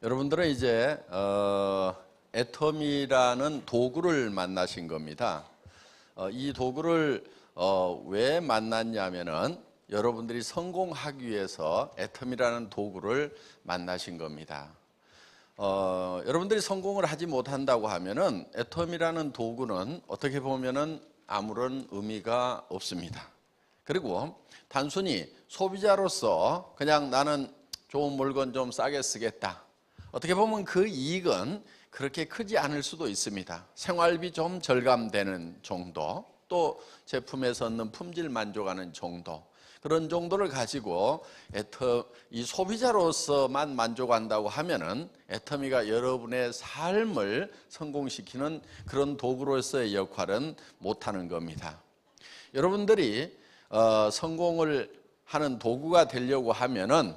여러분들은 이제 애텀이라는 도구를 만나신 겁니다. 이 도구를 왜 만났냐면은 여러분들이 성공하기 위해서 애텀이라는 도구를 만나신 겁니다. 여러분들이 성공을 하지 못한다고 하면은 애텀이라는 도구는 어떻게 보면은 아무런 의미가 없습니다. 그리고 단순히 소비자로서 그냥 나는 좋은 물건 좀 싸게 쓰겠다. 어떻게 보면 그 이익은 그렇게 크지 않을 수도 있습니다. 생활비 좀 절감되는 정도, 또 제품에서 얻는 품질 만족하는 정도, 그런 정도를 가지고 이 소비자로서만 만족한다고 하면은 애터미가 여러분의 삶을 성공시키는 그런 도구로서의 역할은 못하는 겁니다. 여러분들이 성공을 하는 도구가 되려고 하면은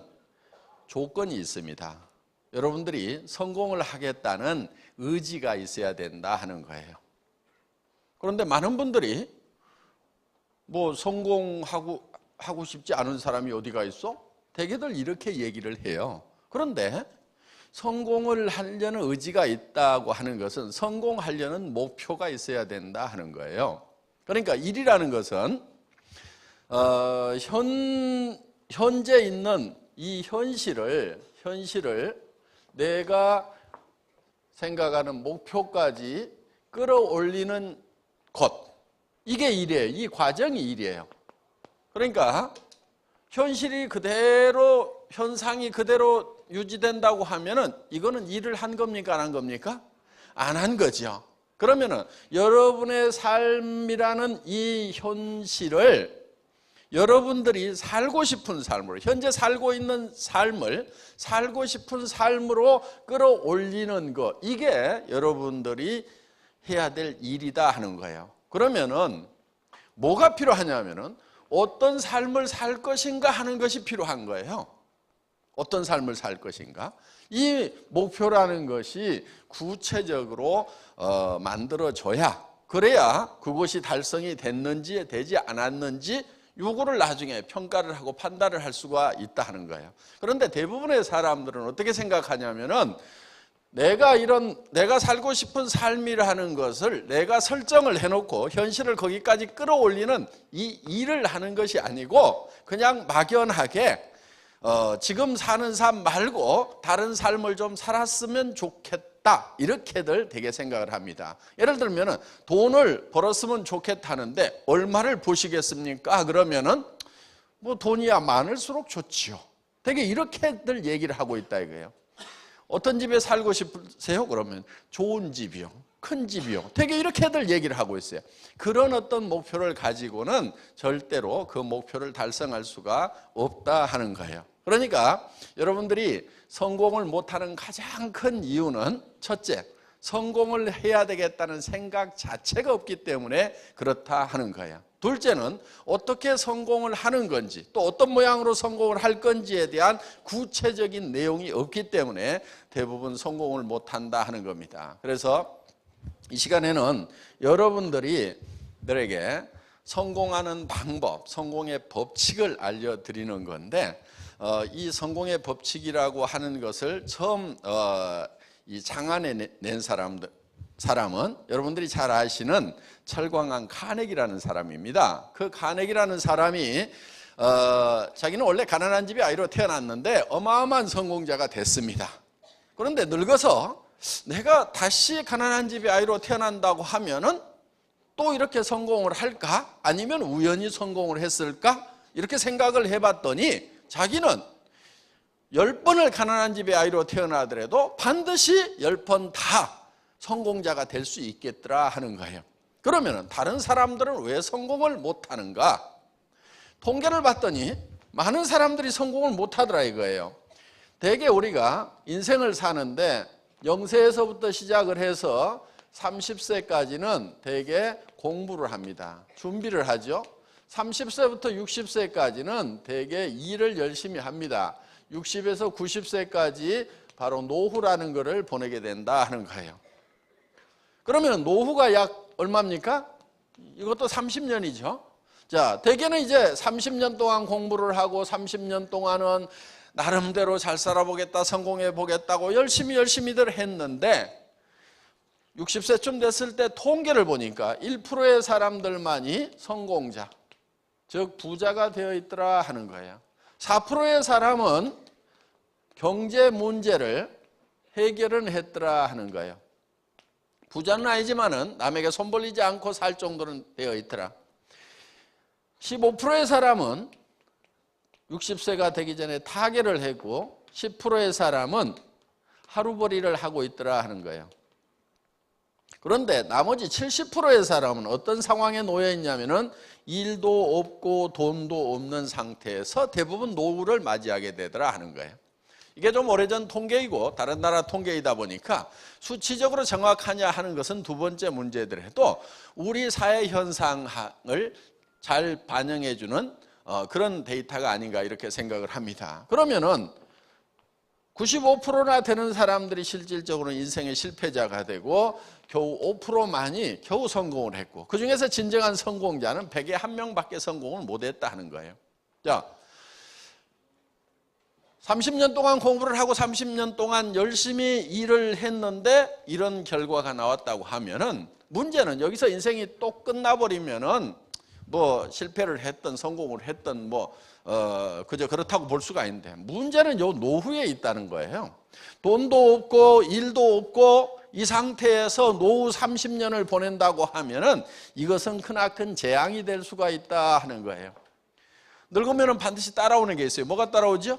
조건이 있습니다. 여러분들이 성공을 하겠다는 의지가 있어야 된다 하는 거예요. 그런데 많은 분들이 뭐 성공하고 싶지 않은 사람이 어디가 있어? 대개들 이렇게 얘기를 해요. 그런데 성공을 하려는 의지가 있다고 하는 것은 성공하려는 목표가 있어야 된다 하는 거예요. 그러니까 일이라는 것은 현재 있는 이 현실을 내가 생각하는 목표까지 끌어올리는 것, 이게 일이에요. 이 과정이 일이에요. 그러니까 현실이 그대로, 현상이 그대로 유지된다고 하면은 이거는 일을 한 겁니까? 안 한 겁니까? 안 한 거죠. 그러면은 여러분의 삶이라는 이 현실을 여러분들이 살고 싶은 삶으로, 현재 살고 있는 삶을 살고 싶은 삶으로 끌어올리는 것, 이게 여러분들이 해야 될 일이다 하는 거예요. 그러면은 뭐가 필요하냐면은 어떤 삶을 살 것인가 하는 것이 필요한 거예요. 어떤 삶을 살 것인가? 이 목표라는 것이 구체적으로 만들어져야, 그래야 그것이 달성이 됐는지 되지 않았는지 요거를 나중에 평가를 하고 판단을 할 수가 있다 하는 거예요. 그런데 대부분의 사람들은 어떻게 생각하냐면은 내가 살고 싶은 삶이라는 것을 내가 설정을 해놓고 현실을 거기까지 끌어올리는 이 일을 하는 것이 아니고 그냥 막연하게 지금 사는 삶 말고 다른 삶을 좀 살았으면 좋겠다, 이렇게들 되게 생각을 합니다. 예를 들면은 돈을 벌었으면 좋겠다는데 얼마를 버시겠습니까? 그러면은 뭐 돈이야 많을수록 좋지요. 되게 이렇게들 얘기를 하고 있다 이거예요. 어떤 집에 살고 싶으세요? 그러면 좋은 집이요, 큰 집이요. 되게 이렇게들 얘기를 하고 있어요. 그런 어떤 목표를 가지고는 절대로 그 목표를 달성할 수가 없다 하는 거예요. 그러니까 여러분들이 성공을 못하는 가장 큰 이유는 첫째, 성공을 해야 되겠다는 생각 자체가 없기 때문에 그렇다 하는 거예요. 둘째는 어떻게 성공을 하는 건지, 또 어떤 모양으로 성공을 할 건지에 대한 구체적인 내용이 없기 때문에 대부분 성공을 못한다 하는 겁니다. 그래서 이 시간에는 여러분들에게 성공하는 방법, 성공의 법칙을 알려드리는 건데, 이 성공의 법칙이라고 하는 것을 처음 이 창안에 낸 사람은 여러분들이 잘 아시는 철광한 카네기라는 사람입니다. 그 카네기라는 사람이 자기는 원래 가난한 집의 아이로 태어났는데 어마어마한 성공자가 됐습니다. 그런데 늙어서 내가 다시 가난한 집의 아이로 태어난다고 하면은 또 이렇게 성공을 할까? 아니면 우연히 성공을 했을까? 이렇게 생각을 해봤더니 자기는 10번을 가난한 집의 아이로 태어나더라도 반드시 10번 다 성공자가 될 수 있겠더라 하는 거예요. 그러면 다른 사람들은 왜 성공을 못하는가? 통계를 봤더니 많은 사람들이 성공을 못하더라 이거예요. 대개 우리가 인생을 사는데 0세에서부터 시작을 해서 30세까지는 대개 공부를 합니다. 준비를 하죠. 30세부터 60세까지는 대개 일을 열심히 합니다. 60에서 90세까지 바로 노후라는 것을 보내게 된다 하는 거예요. 그러면 노후가 약 얼마입니까? 이것도 30년이죠. 자, 대개는 이제 30년 동안 공부를 하고 30년 동안은 나름대로 잘 살아보겠다, 성공해 보겠다고 열심히들 했는데 60세쯤 됐을 때 통계를 보니까 1%의 사람들만이 성공자, 즉 부자가 되어 있더라 하는 거예요. 4%의 사람은 경제 문제를 해결은 했더라 하는 거예요. 부자는 아니지만은 남에게 손 벌리지 않고 살 정도는 되어 있더라. 15%의 사람은 60세가 되기 전에 타계를 했고 10%의 사람은 하루벌이를 하고 있더라 하는 거예요. 그런데 나머지 70%의 사람은 어떤 상황에 놓여 있냐면은 일도 없고 돈도 없는 상태에서 대부분 노후를 맞이하게 되더라 하는 거예요. 이게 좀 오래전 통계이고 다른 나라 통계이다 보니까 수치적으로 정확하냐 하는 것은 두 번째 문제더라도 우리 사회 현상을 잘 반영해 주는 그런 데이터가 아닌가 이렇게 생각을 합니다. 그러면은 95%나 되는 사람들이 실질적으로 인생의 실패자가 되고 겨우 5%만이 겨우 성공을 했고 그중에서 진정한 성공자는 100에 1명밖에 성공을 못했다 하는 거예요. 자, 30년 동안 공부를 하고 30년 동안 열심히 일을 했는데 이런 결과가 나왔다고 하면은 문제는 여기서 인생이 또 끝나버리면은 뭐 실패를 했든 성공을 했든 그저 그렇다고 볼 수가 있는데 문제는 요 노후에 있다는 거예요. 돈도 없고 일도 없고 이 상태에서 노후 30년을 보낸다고 하면은 이것은 크나큰 재앙이 될 수가 있다 하는 거예요. 늙으면은 반드시 따라오는 게 있어요. 뭐가 따라오죠?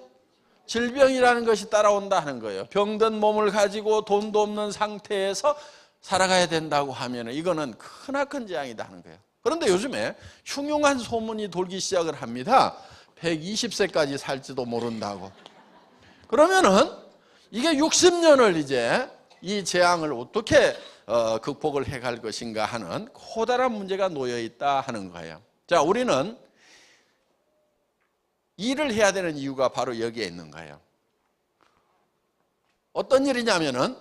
질병이라는 것이 따라온다 하는 거예요. 병든 몸을 가지고 돈도 없는 상태에서 살아가야 된다고 하면은 이거는 크나큰 재앙이다 하는 거예요. 그런데 요즘에 흉흉한 소문이 돌기 시작을 합니다. 120세까지 살지도 모른다고. 그러면은 이게 60년을 이제 이 재앙을 어떻게 극복을 해갈 것인가 하는 커다란 문제가 놓여 있다 하는 거예요. 자, 우리는 일을 해야 되는 이유가 바로 여기에 있는 거예요. 어떤 일이냐면은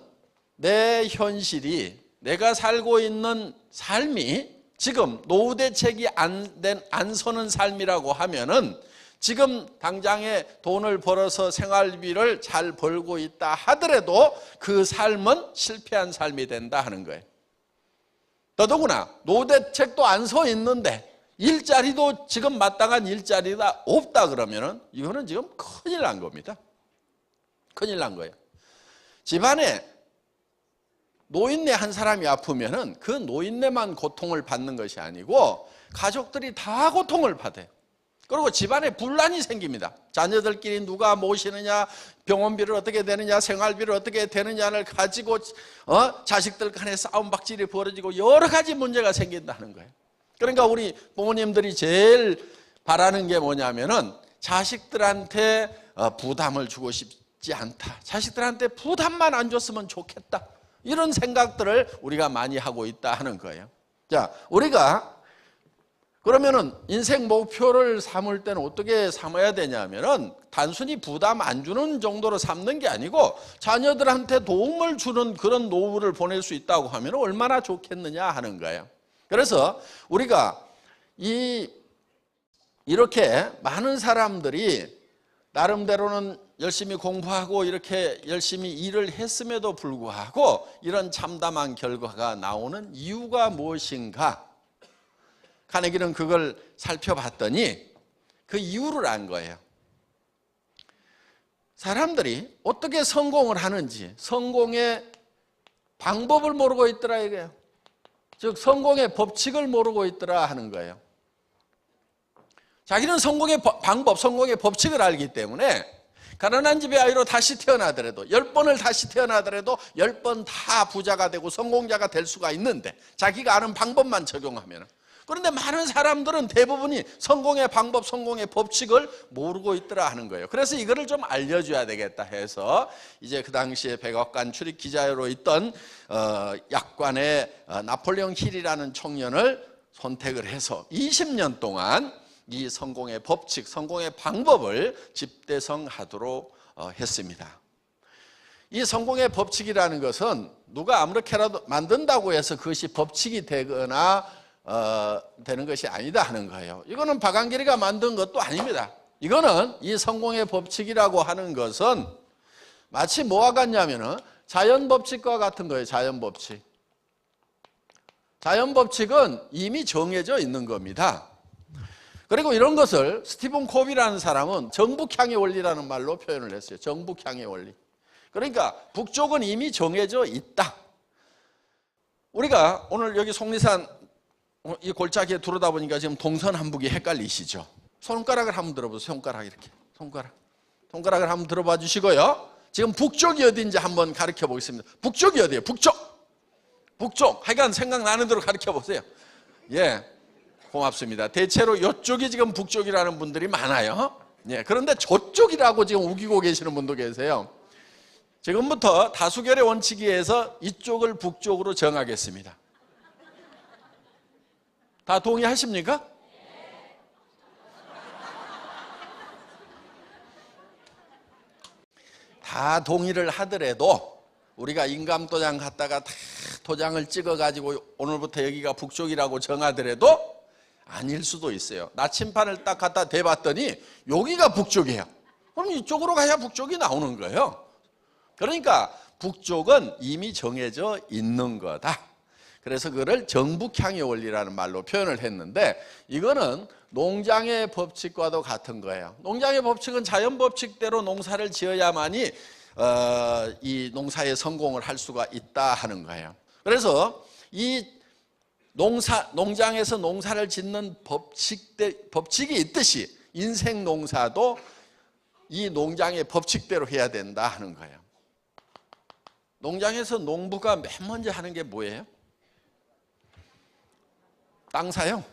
내 현실이 내가 살고 있는 삶이 지금 노후 대책이 안 서는 삶이라고 하면은 지금 당장에 돈을 벌어서 생활비를 잘 벌고 있다 하더라도 그 삶은 실패한 삶이 된다 하는 거예요. 더더구나 노후 대책도 안 서 있는데 일자리도 지금 마땅한 일자리가 없다 그러면은 이거는 지금 큰일 난 겁니다. 큰일 난 거예요. 집안에 노인네 한 사람이 아프면은 그 노인네만 고통을 받는 것이 아니고 가족들이 다 고통을 받아요. 그리고 집안에 분란이 생깁니다. 자녀들끼리 누가 모시느냐, 병원비를 어떻게 되느냐, 생활비를 어떻게 되느냐를 가지고 자식들 간에 싸움박질이 벌어지고 여러 가지 문제가 생긴다는 거예요. 그러니까 우리 부모님들이 제일 바라는 게 뭐냐면은 자식들한테 부담을 주고 싶지 않다. 자식들한테 부담만 안 줬으면 좋겠다. 이런 생각들을 우리가 많이 하고 있다 하는 거예요. 자, 우리가 그러면은 인생 목표를 삼을 때는 어떻게 삼아야 되냐면은 단순히 부담 안 주는 정도로 삼는 게 아니고 자녀들한테 도움을 주는 그런 노후를 보낼 수 있다고 하면 얼마나 좋겠느냐 하는 거예요. 그래서 우리가 이렇게 많은 사람들이 나름대로는 열심히 공부하고 이렇게 열심히 일을 했음에도 불구하고 이런 참담한 결과가 나오는 이유가 무엇인가? 카네기는 그걸 살펴봤더니 그 이유를 안 거예요. 사람들이 어떻게 성공을 하는지 성공의 방법을 모르고 있더라 이거예요. 즉 성공의 법칙을 모르고 있더라 하는 거예요. 자기는 성공의 방법, 성공의 법칙을 알기 때문에 가난한 집의 아이로 다시 태어나더라도 10번을 다시 태어나더라도 10번 다 부자가 되고 성공자가 될 수가 있는데 자기가 아는 방법만 적용하면. 그런데 많은 사람들은 대부분이 성공의 방법, 성공의 법칙을 모르고 있더라 하는 거예요. 그래서 이거를 좀 알려줘야 되겠다 해서 이제 그 당시에 백악관 출입 기자로 있던 약관의 나폴레옹 힐이라는 청년을 선택을 해서 20년 동안 이 성공의 법칙, 성공의 방법을 집대성하도록 했습니다. 이 성공의 법칙이라는 것은 누가 아무렇게라도 만든다고 해서 그것이 법칙이 되거나 되는 것이 아니다 하는 거예요. 이거는 박한길이가 만든 것도 아닙니다. 이거는 이 성공의 법칙이라고 하는 것은 마치 뭐와 같냐면은 자연법칙과 같은 거예요. 자연법칙. 자연법칙은 이미 정해져 있는 겁니다. 그리고 이런 것을 스티븐 코비라는 사람은 정북향의 원리라는 말로 표현을 했어요. 정북향의 원리. 그러니까 북쪽은 이미 정해져 있다. 우리가 오늘 여기 속리산 이 골짜기에 들어오다 보니까 지금 동서남북이 헷갈리시죠? 손가락을 한번 들어보세요. 손가락 이렇게. 손가락을 한번 들어봐 주시고요. 지금 북쪽이 어디인지 한번 가르쳐 보겠습니다. 북쪽이 어디예요? 북쪽. 하여간 생각나는 대로 가르쳐 보세요. 예. 고맙습니다. 대체로 이쪽이 지금 북쪽이라는 분들이 많아요. 예. 그런데 저쪽이라고 지금 우기고 계시는 분도 계세요. 지금부터 다수결의 원칙에 의해서 이쪽을 북쪽으로 정하겠습니다. 다 동의하십니까? 다 동의를 하더라도 우리가 인감도장 갖다가 다 도장을 찍어가지고 오늘부터 여기가 북쪽이라고 정하더라도 아닐 수도 있어요. 나침판을 딱 갖다 대봤더니 여기가 북쪽이에요. 그럼 이쪽으로 가야 북쪽이 나오는 거예요. 그러니까 북쪽은 이미 정해져 있는 거다. 그래서 그걸 정북향의 원리라는 말로 표현을 했는데 이거는 농장의 법칙과도 같은 거예요. 농장의 법칙은 자연 법칙대로 농사를 지어야만이 이 농사에 성공을 할 수가 있다 하는 거예요. 그래서 이 농장에서 농사를 짓는 법칙이 있듯이 인생 농사도 이 농장의 법칙대로 해야 된다 하는 거예요. 농장에서 농부가 맨 먼저 하는 게 뭐예요? 땅 사용.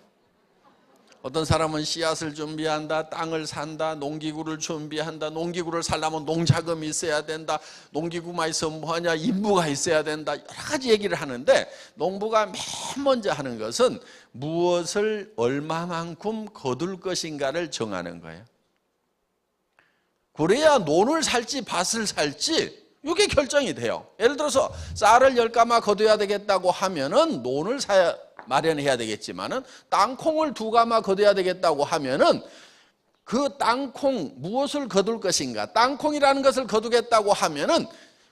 어떤 사람은 씨앗을 준비한다, 땅을 산다, 농기구를 준비한다, 농기구를 살려면 농자금이 있어야 된다, 농기구만 있으면 뭐하냐, 인부가 있어야 된다, 여러 가지 얘기를 하는데 농부가 맨 먼저 하는 것은 무엇을 얼마만큼 거둘 것인가를 정하는 거예요. 그래야 논을 살지 밭을 살지 이게 결정이 돼요. 예를 들어서 쌀을 10가마 거둬야 되겠다고 하면은 논을 마련해야 되겠지만은 땅콩을 2가마 거둬야 되겠다고 하면은 그 땅콩 무엇을 거둘 것인가? 땅콩이라는 것을 거두겠다고 하면은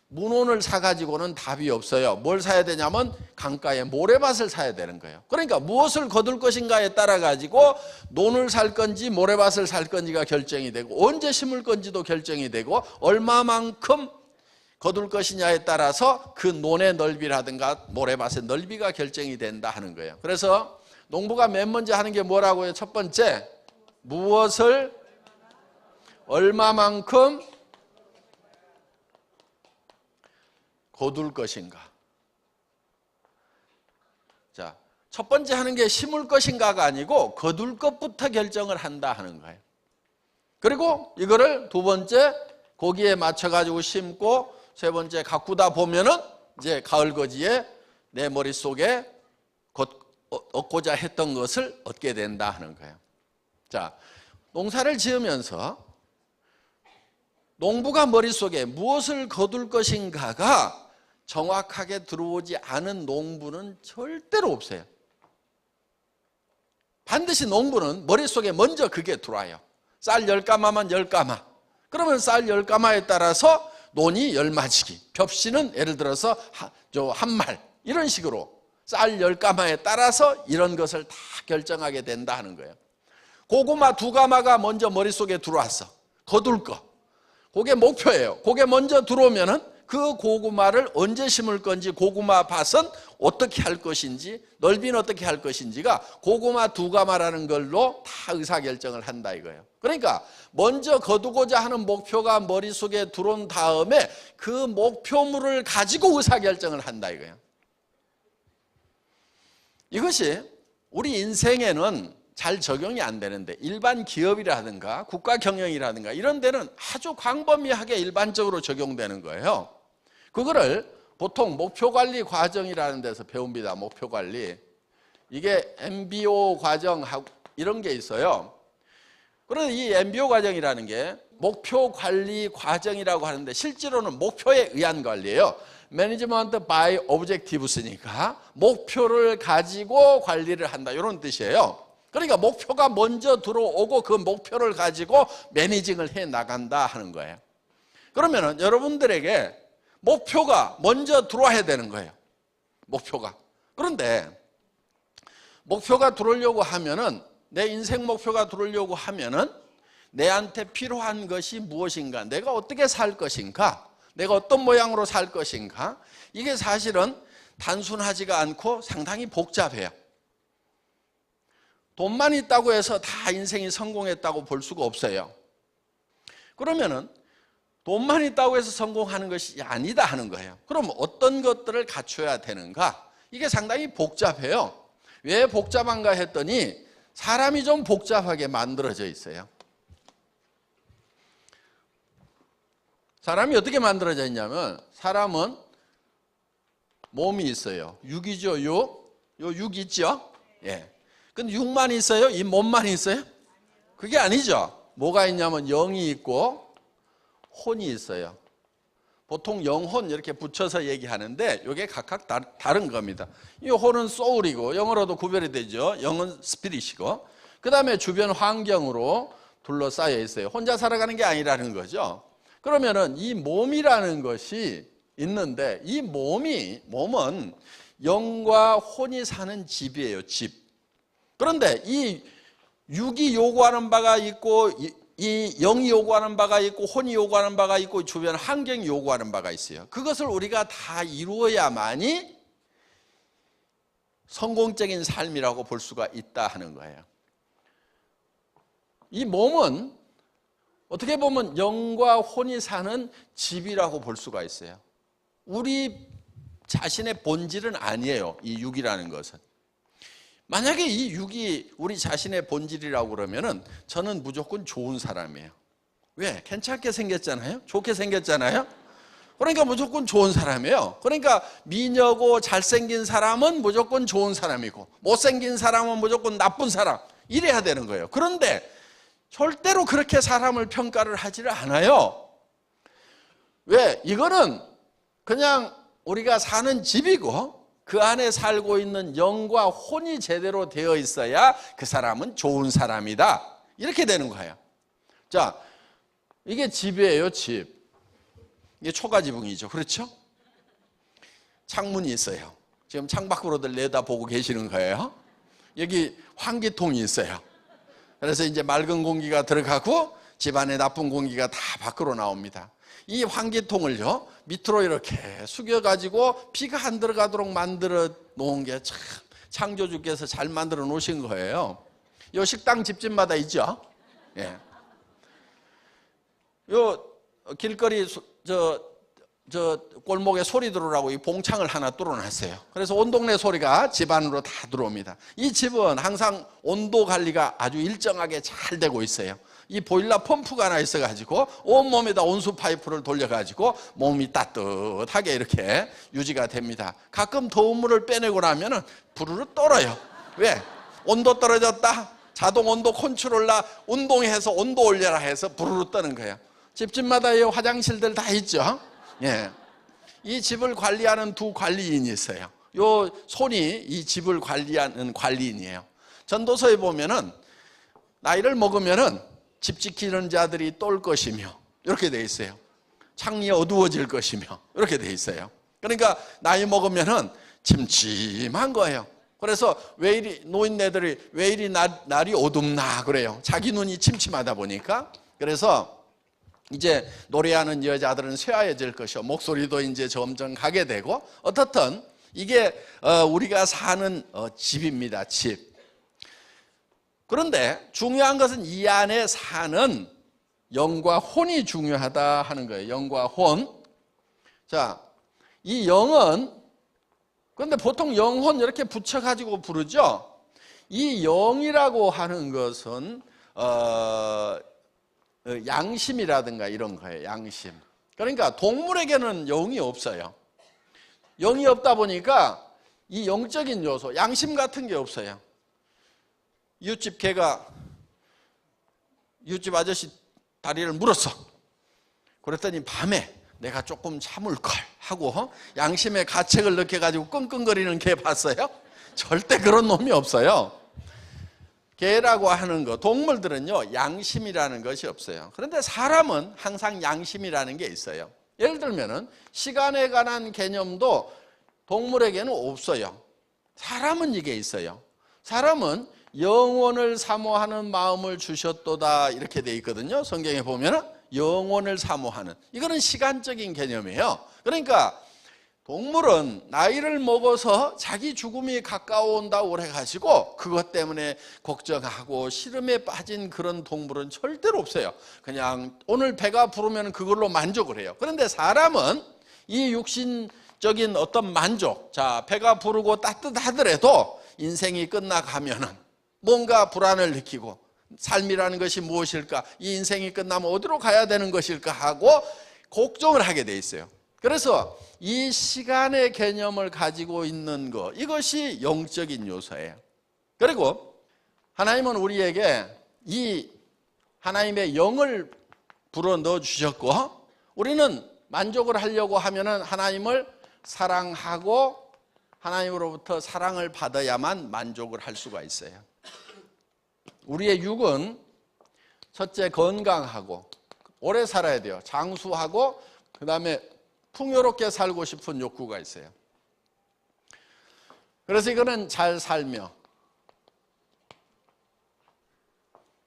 문온을 사가지고는 답이 없어요. 뭘 사야 되냐면 강가에 모래밭을 사야 되는 거예요. 그러니까 무엇을 거둘 것인가에 따라 가지고 논을 살 건지 모래밭을 살 건지가 결정이 되고 언제 심을 건지도 결정이 되고 얼마만큼 거둘 것이냐에 따라서 그 논의 넓이라든가 모래밭의 넓이가 결정이 된다 하는 거예요. 그래서 농부가 맨 먼저 하는 게 뭐라고요? 첫 번째, 무엇을 얼마만큼 거둘 것인가. 자, 첫 번째 하는 게 심을 것인가가 아니고 거둘 것부터 결정을 한다 하는 거예요. 그리고 이거를 두 번째 거기에 맞춰가지고 심고 세 번째 가꾸다 보면은 이제 가을거지에 내 머릿속에 얻고자 했던 것을 얻게 된다 하는 거예요. 자, 농사를 지으면서 농부가 머릿속에 무엇을 거둘 것인가가 정확하게 들어오지 않은 농부는 절대로 없어요. 반드시 농부는 머릿속에 먼저 그게 들어와요. 쌀 10가마만 10가마. 그러면 쌀 10가마에 따라서 논이 10마지기, 벽시는 예를 들어서 한 말, 이런 식으로 쌀 10가마에 따라서 이런 것을 다 결정하게 된다 하는 거예요. 고구마 2가마가 먼저 머릿속에 들어왔어. 거둘 거. 그게 목표예요. 그게 먼저 들어오면은 그 고구마를 언제 심을 건지, 고구마 밭은 어떻게 할 것인지, 넓이는 어떻게 할 것인지가 고구마 2가마라는 걸로 다 의사결정을 한다 이거예요. 그러니까 먼저 거두고자 하는 목표가 머릿속에 들어온 다음에 그 목표물을 가지고 의사결정을 한다 이거예요. 이것이 우리 인생에는 잘 적용이 안 되는데 일반 기업이라든가 국가 경영이라든가 이런 데는 아주 광범위하게 일반적으로 적용되는 거예요. 그거를 보통 목표관리 과정이라는 데서 배웁니다. 목표관리. 이게 MBO 과정하고 이런 게 있어요. 그런데 이 MBO 과정이라는 게 목표관리 과정이라고 하는데 실제로는 목표에 의한 관리예요. Management by Objectives니까 목표를 가지고 관리를 한다 이런 뜻이에요. 그러니까 목표가 먼저 들어오고 그 목표를 가지고 매니징을 해 나간다 하는 거예요. 그러면은 여러분들에게 목표가 먼저 들어와야 되는 거예요. 목표가. 그런데 목표가 들어오려고 하면은, 내 인생 목표가 들어오려고 하면은 내한테 필요한 것이 무엇인가, 내가 어떻게 살 것인가, 내가 어떤 모양으로 살 것인가, 이게 사실은 단순하지가 않고 상당히 복잡해요. 돈만 있다고 해서 다 인생이 성공했다고 볼 수가 없어요. 그러면은 돈만 있다고 해서 성공하는 것이 아니다 하는 거예요. 그럼 어떤 것들을 갖춰야 되는가? 이게 상당히 복잡해요. 왜 복잡한가 했더니 사람이 좀 복잡하게 만들어져 있어요. 사람이 어떻게 만들어져 있냐면, 사람은 몸이 있어요. 육이죠, 요 육 있죠? 예. 근데 육만 있어요? 이 몸만 있어요? 그게 아니죠. 뭐가 있냐면 영이 있고 혼이 있어요. 보통 영혼 이렇게 붙여서 얘기하는데 이게 각각 다른 겁니다. 이 혼은 소울이고 영어로도 구별이 되죠. 영은 스피릿이고, 그 다음에 주변 환경으로 둘러싸여 있어요. 혼자 살아가는 게 아니라는 거죠. 그러면은 이 몸이라는 것이 있는데, 이 몸은 영과 혼이 사는 집이에요. 집. 그런데 이 육이 요구하는 바가 있고, 이 영이 요구하는 바가 있고, 혼이 요구하는 바가 있고, 주변 환경이 요구하는 바가 있어요. 그것을 우리가 다 이루어야만이 성공적인 삶이라고 볼 수가 있다 하는 거예요. 이 몸은 어떻게 보면 영과 혼이 사는 집이라고 볼 수가 있어요. 우리 자신의 본질은 아니에요, 이 육이라는 것은. 만약에 이 육이 우리 자신의 본질이라고 그러면은 저는 무조건 좋은 사람이에요. 왜? 괜찮게 생겼잖아요? 좋게 생겼잖아요? 그러니까 무조건 좋은 사람이에요. 그러니까 미녀고 잘생긴 사람은 무조건 좋은 사람이고, 못생긴 사람은 무조건 나쁜 사람, 이래야 되는 거예요. 그런데 절대로 그렇게 사람을 평가를 하지를 않아요. 왜? 이거는 그냥 우리가 사는 집이고, 그 안에 살고 있는 영과 혼이 제대로 되어 있어야 그 사람은 좋은 사람이다, 이렇게 되는 거예요. 자, 이게 집이에요, 집. 이게 초가지붕이죠. 그렇죠? 창문이 있어요. 지금 창밖으로들 내다보고 계시는 거예요. 여기 환기통이 있어요. 그래서 이제 맑은 공기가 들어가고 집안에 나쁜 공기가 다 밖으로 나옵니다. 이 환기통을요, 밑으로 이렇게 숙여가지고 비가 안 들어가도록 만들어 놓은 게 참 창조주께서 잘 만들어 놓으신 거예요. 요 식당 집집마다 있죠? 예. 요 길거리 저 골목에 소리 들어오라고 이 봉창을 하나 뚫어놨어요. 그래서 온 동네 소리가 집 안으로 다 들어옵니다. 이 집은 항상 온도 관리가 아주 일정하게 잘 되고 있어요. 이 보일러 펌프가 하나 있어가지고 온몸에다 온수 파이프를 돌려가지고 몸이 따뜻하게 이렇게 유지가 됩니다. 가끔 더운 물을 빼내고 나면은 부르르 떨어요. 왜? 온도 떨어졌다, 자동 온도 컨트롤러 운동해서 온도 올려라 해서 부르르 떠는 거예요. 집집마다 이 화장실들 다 있죠. 예. 이 집을 관리하는 두 관리인이 있어요. 요 손이 이 집을 관리하는 관리인이에요. 전도서에 보면은 나이를 먹으면은 집 지키는 자들이 똘 것이며, 이렇게 돼 있어요. 창이 어두워질 것이며, 이렇게 돼 있어요. 그러니까 나이 먹으면은 침침한 거예요. 그래서 왜 이리 노인네들이 왜 이리 날이 어둡나 그래요. 자기 눈이 침침하다 보니까. 그래서 이제 노래하는 여자들은 쇠하여질 것이요, 목소리도 이제 점점 가게 되고, 어떻든 이게 우리가 사는 집입니다. 집. 그런데 중요한 것은 이 안에 사는 영과 혼이 중요하다 하는 거예요. 영과 혼. 자, 이 영은, 그런데 보통 영혼 이렇게 붙여가지고 부르죠. 이 영이라고 하는 것은 양심이라든가 이런 거예요. 양심. 그러니까 동물에게는 영이 없어요. 영이 없다 보니까 이 영적인 요소, 양심 같은 게 없어요. 이웃집 개가 이웃집 아저씨 다리를 물었어. 그랬더니 밤에 내가 조금 참을걸 하고 양심의 가책을 느껴가지고 끙끙거리는 개 봤어요? 절대 그런 놈이 없어요. 개라고 하는 거, 동물들은요 양심이라는 것이 없어요. 그런데 사람은 항상 양심이라는 게 있어요. 예를 들면은 시간에 관한 개념도 동물에게는 없어요. 사람은 이게 있어요. 사람은 영원을 사모하는 마음을 주셨도다 이렇게 돼 있거든요. 성경에 보면은 영원을 사모하는, 이거는 시간적인 개념이에요. 그러니까 동물은 나이를 먹어서 자기 죽음이 가까워온다고 그래가지고 그것 때문에 걱정하고 시름에 빠진 그런 동물은 절대로 없어요. 그냥 오늘 배가 부르면 그걸로 만족을 해요. 그런데 사람은 이 육신적인 어떤 만족, 자 배가 부르고 따뜻하더라도 인생이 끝나가면은 뭔가 불안을 느끼고, 삶이라는 것이 무엇일까, 이 인생이 끝나면 어디로 가야 되는 것일까 하고 걱정을 하게 돼 있어요. 그래서 이 시간의 개념을 가지고 있는 것, 이것이 영적인 요소예요. 그리고 하나님은 우리에게 이 하나님의 영을 불어넣어 주셨고, 우리는 만족을 하려고 하면은 하나님을 사랑하고 하나님으로부터 사랑을 받아야만 만족을 할 수가 있어요. 우리의 육은 첫째 건강하고 오래 살아야 돼요. 장수하고 그 다음에 풍요롭게 살고 싶은 욕구가 있어요. 그래서 이거는 잘 살며,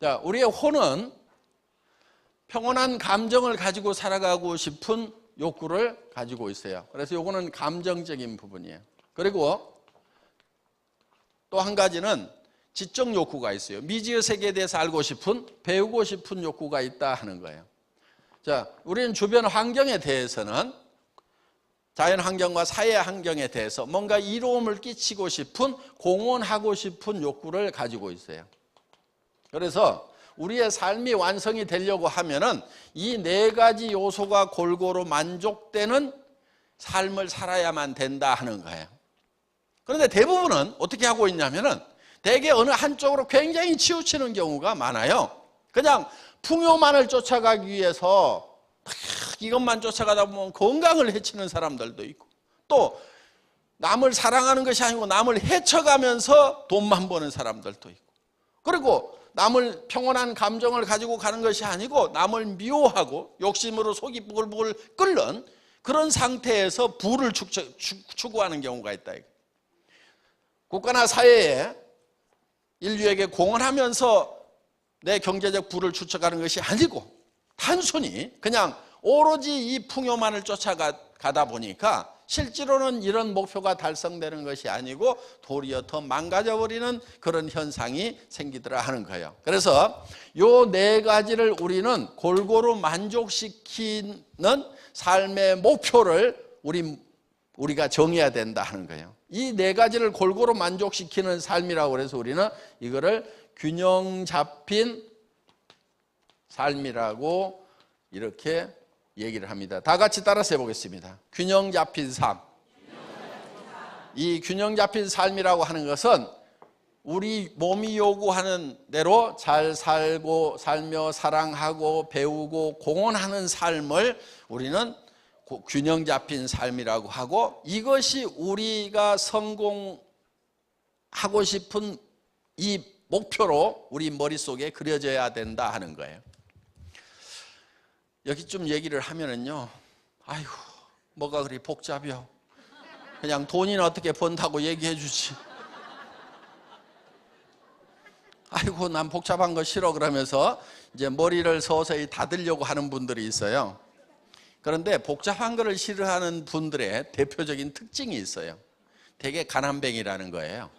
자, 우리의 혼은 평온한 감정을 가지고 살아가고 싶은 욕구를 가지고 있어요. 그래서 이거는 감정적인 부분이에요. 그리고 또 한 가지는 지적 욕구가 있어요. 미지의 세계에 대해서 알고 싶은, 배우고 싶은 욕구가 있다 하는 거예요. 자, 우리는 주변 환경에 대해서는, 자연 환경과 사회 환경에 대해서 뭔가 이로움을 끼치고 싶은, 공헌하고 싶은 욕구를 가지고 있어요. 그래서 우리의 삶이 완성이 되려고 하면은 이 네 가지 요소가 골고루 만족되는 삶을 살아야만 된다 하는 거예요. 그런데 대부분은 어떻게 하고 있냐면은 대개 어느 한쪽으로 굉장히 치우치는 경우가 많아요. 그냥 풍요만을 쫓아가기 위해서 이것만 쫓아가다 보면 건강을 해치는 사람들도 있고, 또 남을 사랑하는 것이 아니고 남을 해쳐가면서 돈만 버는 사람들도 있고, 그리고 남을 평온한 감정을 가지고 가는 것이 아니고 남을 미워하고 욕심으로 속이 부글부글 끓는 그런 상태에서 부를 추구하는 경우가 있다. 국가나 사회에 인류에게 공헌하면서 내 경제적 부를 추적하는 것이 아니고 단순히 그냥 오로지 이 풍요만을 쫓아가다 보니까 실제로는 이런 목표가 달성되는 것이 아니고 도리어 더 망가져버리는 그런 현상이 생기더라 하는 거예요. 그래서 요 네 가지를 우리는 골고루 만족시키는 삶의 목표를 우리가 정해야 된다 하는 거예요. 이 네 가지를 골고루 만족시키는 삶이라고 그래서 우리는 이거를 균형 잡힌 삶이라고 이렇게 얘기를 합니다. 다 같이 따라서 해보겠습니다. 균형 잡힌 삶. 이 균형 잡힌 삶이라고 하는 것은 우리 몸이 요구하는 대로 잘 살며 사랑하고 배우고 공헌하는 삶을 우리는 균형 잡힌 삶이라고 하고, 이것이 우리가 성공하고 싶은 이 목표로 우리 머릿속에 그려져야 된다 하는 거예요. 여기 좀 얘기를 하면은요, 아이고 뭐가 그리 복잡해요. 그냥 돈이나 어떻게 번다고 얘기해 주지. 아이고 난 복잡한 거 싫어 그러면서 이제 머리를 서서히 닫으려고 하는 분들이 있어요. 그런데 복잡한 거를 싫어하는 분들의 대표적인 특징이 있어요. 되게 가난뱅이라는 거예요.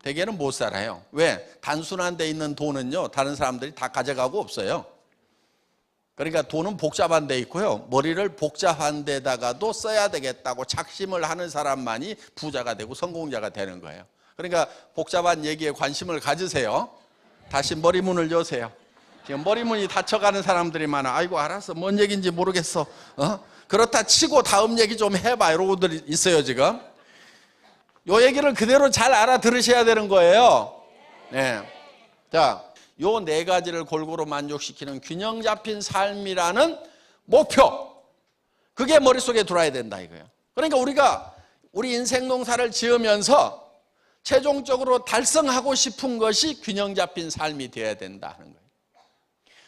대개는 못 살아요. 왜? 단순한 데 있는 돈은요 다른 사람들이 다 가져가고 없어요. 그러니까 돈은 복잡한 데 있고요, 머리를 복잡한 데다가도 써야 되겠다고 작심을 하는 사람만이 부자가 되고 성공자가 되는 거예요. 그러니까 복잡한 얘기에 관심을 가지세요. 다시 머리문을 여세요. 지금 머리문이 닫혀가는 사람들이 많아. 아이고 알았어, 뭔 얘기인지 모르겠어. 그렇다 치고 다음 얘기 좀 해봐 이러고 있어요 지금. 요 얘기를 그대로 잘 알아들으셔야 되는 거예요. 네. 자, 요 네 가지를 골고루 만족시키는 균형 잡힌 삶이라는 목표, 그게 머릿속에 들어와야 된다 이거예요. 그러니까 우리가 우리 인생 농사를 지으면서 최종적으로 달성하고 싶은 것이 균형 잡힌 삶이 되어야 된다 하는 거예요.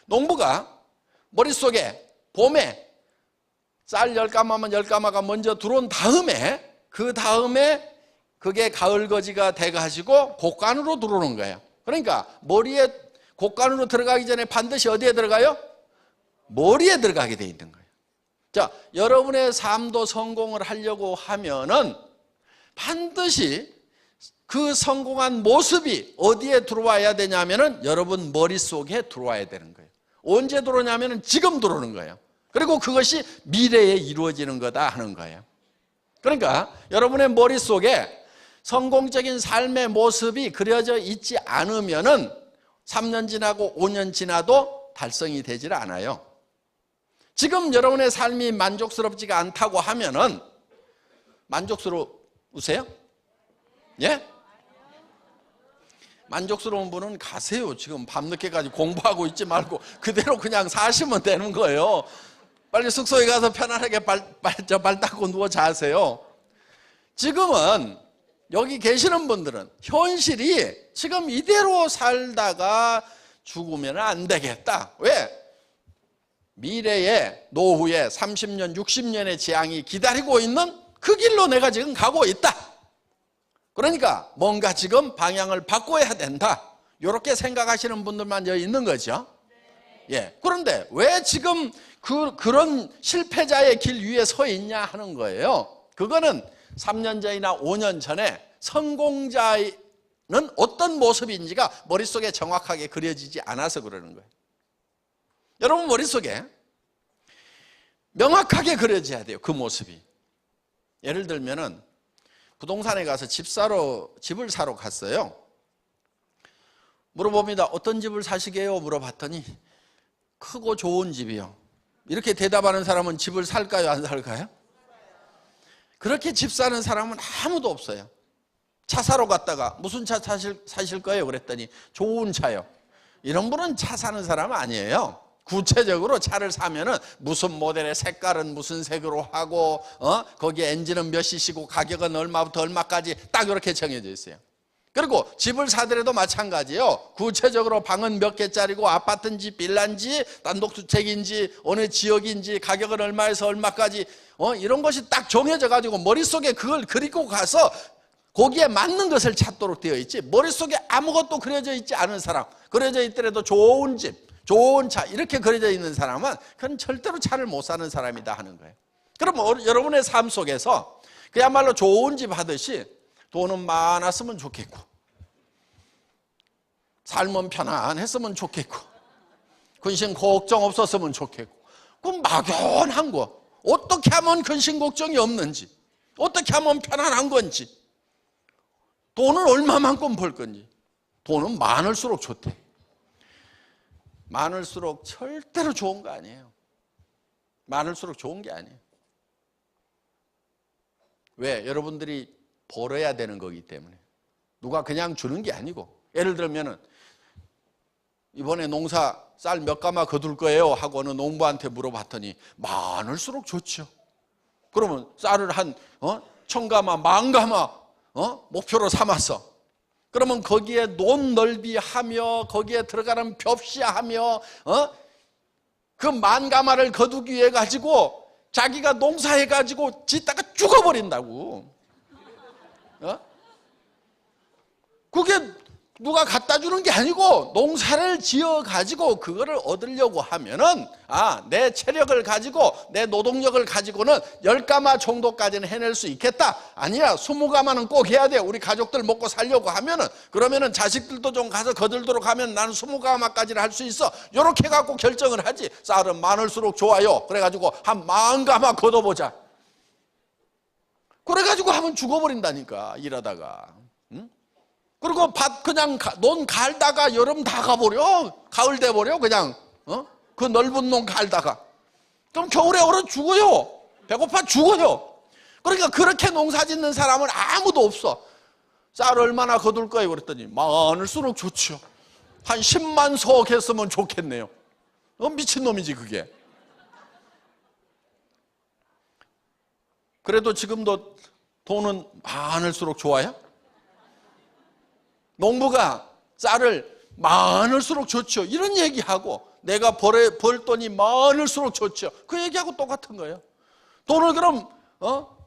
농부가 머릿속에 봄에 쌀 10가마면 10가마가 먼저 들어온 다음에 그 다음에 그게 가을 거지가 돼가지고 곡간으로 들어오는 거예요. 그러니까 머리에 곡간으로 들어가기 전에 반드시 어디에 들어가요? 머리에 들어가게 돼 있는 거예요. 자, 여러분의 삶도 성공을 하려고 하면은 반드시 그 성공한 모습이 어디에 들어와야 되냐면은 여러분 머릿속에 들어와야 되는 거예요. 언제 들어오냐면은 지금 들어오는 거예요. 그리고 그것이 미래에 이루어지는 거다 하는 거예요. 그러니까 여러분의 머릿속에 성공적인 삶의 모습이 그려져 있지 않으면은 3년 지나고 5년 지나도 달성이 되질 않아요. 지금 여러분의 삶이 만족스럽지가 않다고 하면은 만족스러우세요? 예? 만족스러운 분은 가세요. 지금 밤늦게까지 공부하고 있지 말고 그대로 그냥 사시면 되는 거예요. 빨리 숙소에 가서 편안하게 발 닦고 누워 자세요. 지금은 여기 계시는 분들은 현실이 지금 이대로 살다가 죽으면 안 되겠다. 왜? 미래에 노후에 30년, 60년의 재앙이 기다리고 있는 그 길로 내가 지금 가고 있다. 그러니까 뭔가 지금 방향을 바꿔야 된다. 이렇게 생각하시는 분들만 여기 있는 거죠. 예. 그런데 왜 지금 그런 실패자의 길 위에 서 있냐 하는 거예요. 그거는 3년 전이나 5년 전에 성공자는 어떤 모습인지가 머릿속에 정확하게 그려지지 않아서 그러는 거예요. 여러분 머릿속에 명확하게 그려져야 돼요. 그 모습이. 예를 들면은 부동산에 가서 집을 사러 갔어요. 물어봅니다. 어떤 집을 사시게요? 물어봤더니 크고 좋은 집이요. 이렇게 대답하는 사람은 집을 살까요? 안 살까요? 그렇게 집 사는 사람은 아무도 없어요. 차 사러 갔다가 무슨 차 사실 거예요? 그랬더니 좋은 차요. 이런 분은 차 사는 사람 아니에요. 구체적으로 차를 사면은 무슨 모델의 색깔은 무슨 색으로 하고 거기에 엔진은 몇 cc고 가격은 얼마부터 얼마까지 딱 이렇게 정해져 있어요. 그리고 집을 사더라도 마찬가지예요. 구체적으로 방은 몇 개짜리고 아파트인지 빌라인지 단독주택인지 어느 지역인지 가격은 얼마에서 얼마까지 이런 것이 딱 정해져 가지고 머릿속에 그걸 그리고 가서 거기에 맞는 것을 찾도록 되어 있지, 머릿속에 아무것도 그려져 있지 않은 사람, 그려져 있더라도 좋은 집, 좋은 차 이렇게 그려져 있는 사람은 그건 절대로 차를 못 사는 사람이다 하는 거예요. 그럼 여러분의 삶 속에서 그야말로 좋은 집 하듯이 돈은 많았으면 좋겠고 삶은 편안했으면 좋겠고 근심 걱정 없었으면 좋겠고, 그 막연한 거 어떻게 하면 근심 걱정이 없는지, 어떻게 하면 편안한 건지, 돈을 얼마만큼 벌 건지. 돈은 많을수록 좋대. 많을수록 절대로 좋은 거 아니에요. 많을수록 좋은 게 아니에요. 왜? 여러분들이 벌어야 되는 거기 때문에. 누가 그냥 주는 게 아니고. 예를 들면은 이번에 농사 쌀 몇 가마 거둘 거예요 하고 어느 농부한테 물어봤더니 많을수록 좋죠. 그러면 쌀을 한 1000가마, 10,000가마 목표로 삼았어. 그러면 거기에 논 넓이하며 거기에 들어가는 벽시하며 그 10,000가마를 거두기 위해 가지고 자기가 농사해 가지고 짓다가 죽어버린다고. 그게 누가 갖다 주는 게 아니고 농사를 지어 가지고 그거를 얻으려고 하면은 내 체력을 가지고 내 노동력을 가지고는 10가마 정도까지는 해낼 수 있겠다. 아니야, 20가마는 꼭 해야 돼. 우리 가족들 먹고 살려고 하면은, 그러면은 자식들도 좀 가서 거들도록 하면 나는 20가마까지는 할 수 있어. 이렇게 갖고 결정을 하지. 쌀은 많을수록 좋아요. 그래가지고 한 10,000가마 걷어보자. 그래가지고 하면 죽어버린다니까, 일하다가. 그리고 밭 그냥 논 갈다가 여름 다 가버려. 가을 돼버려 그냥. 그 넓은 논 갈다가. 그럼 겨울에 얼어 죽어요. 배고파 죽어요. 그러니까 그렇게 농사 짓는 사람은 아무도 없어. 쌀 얼마나 거둘 거예요? 그랬더니 많을수록 좋죠. 한 10만 석 했으면 좋겠네요. 미친놈이지 그게. 그래도 지금도 돈은 많을수록 좋아요? 농부가 쌀을 많을수록 좋죠. 이런 얘기하고 내가 벌 돈이 많을수록 좋죠. 그 얘기하고 똑같은 거예요. 돈을 그럼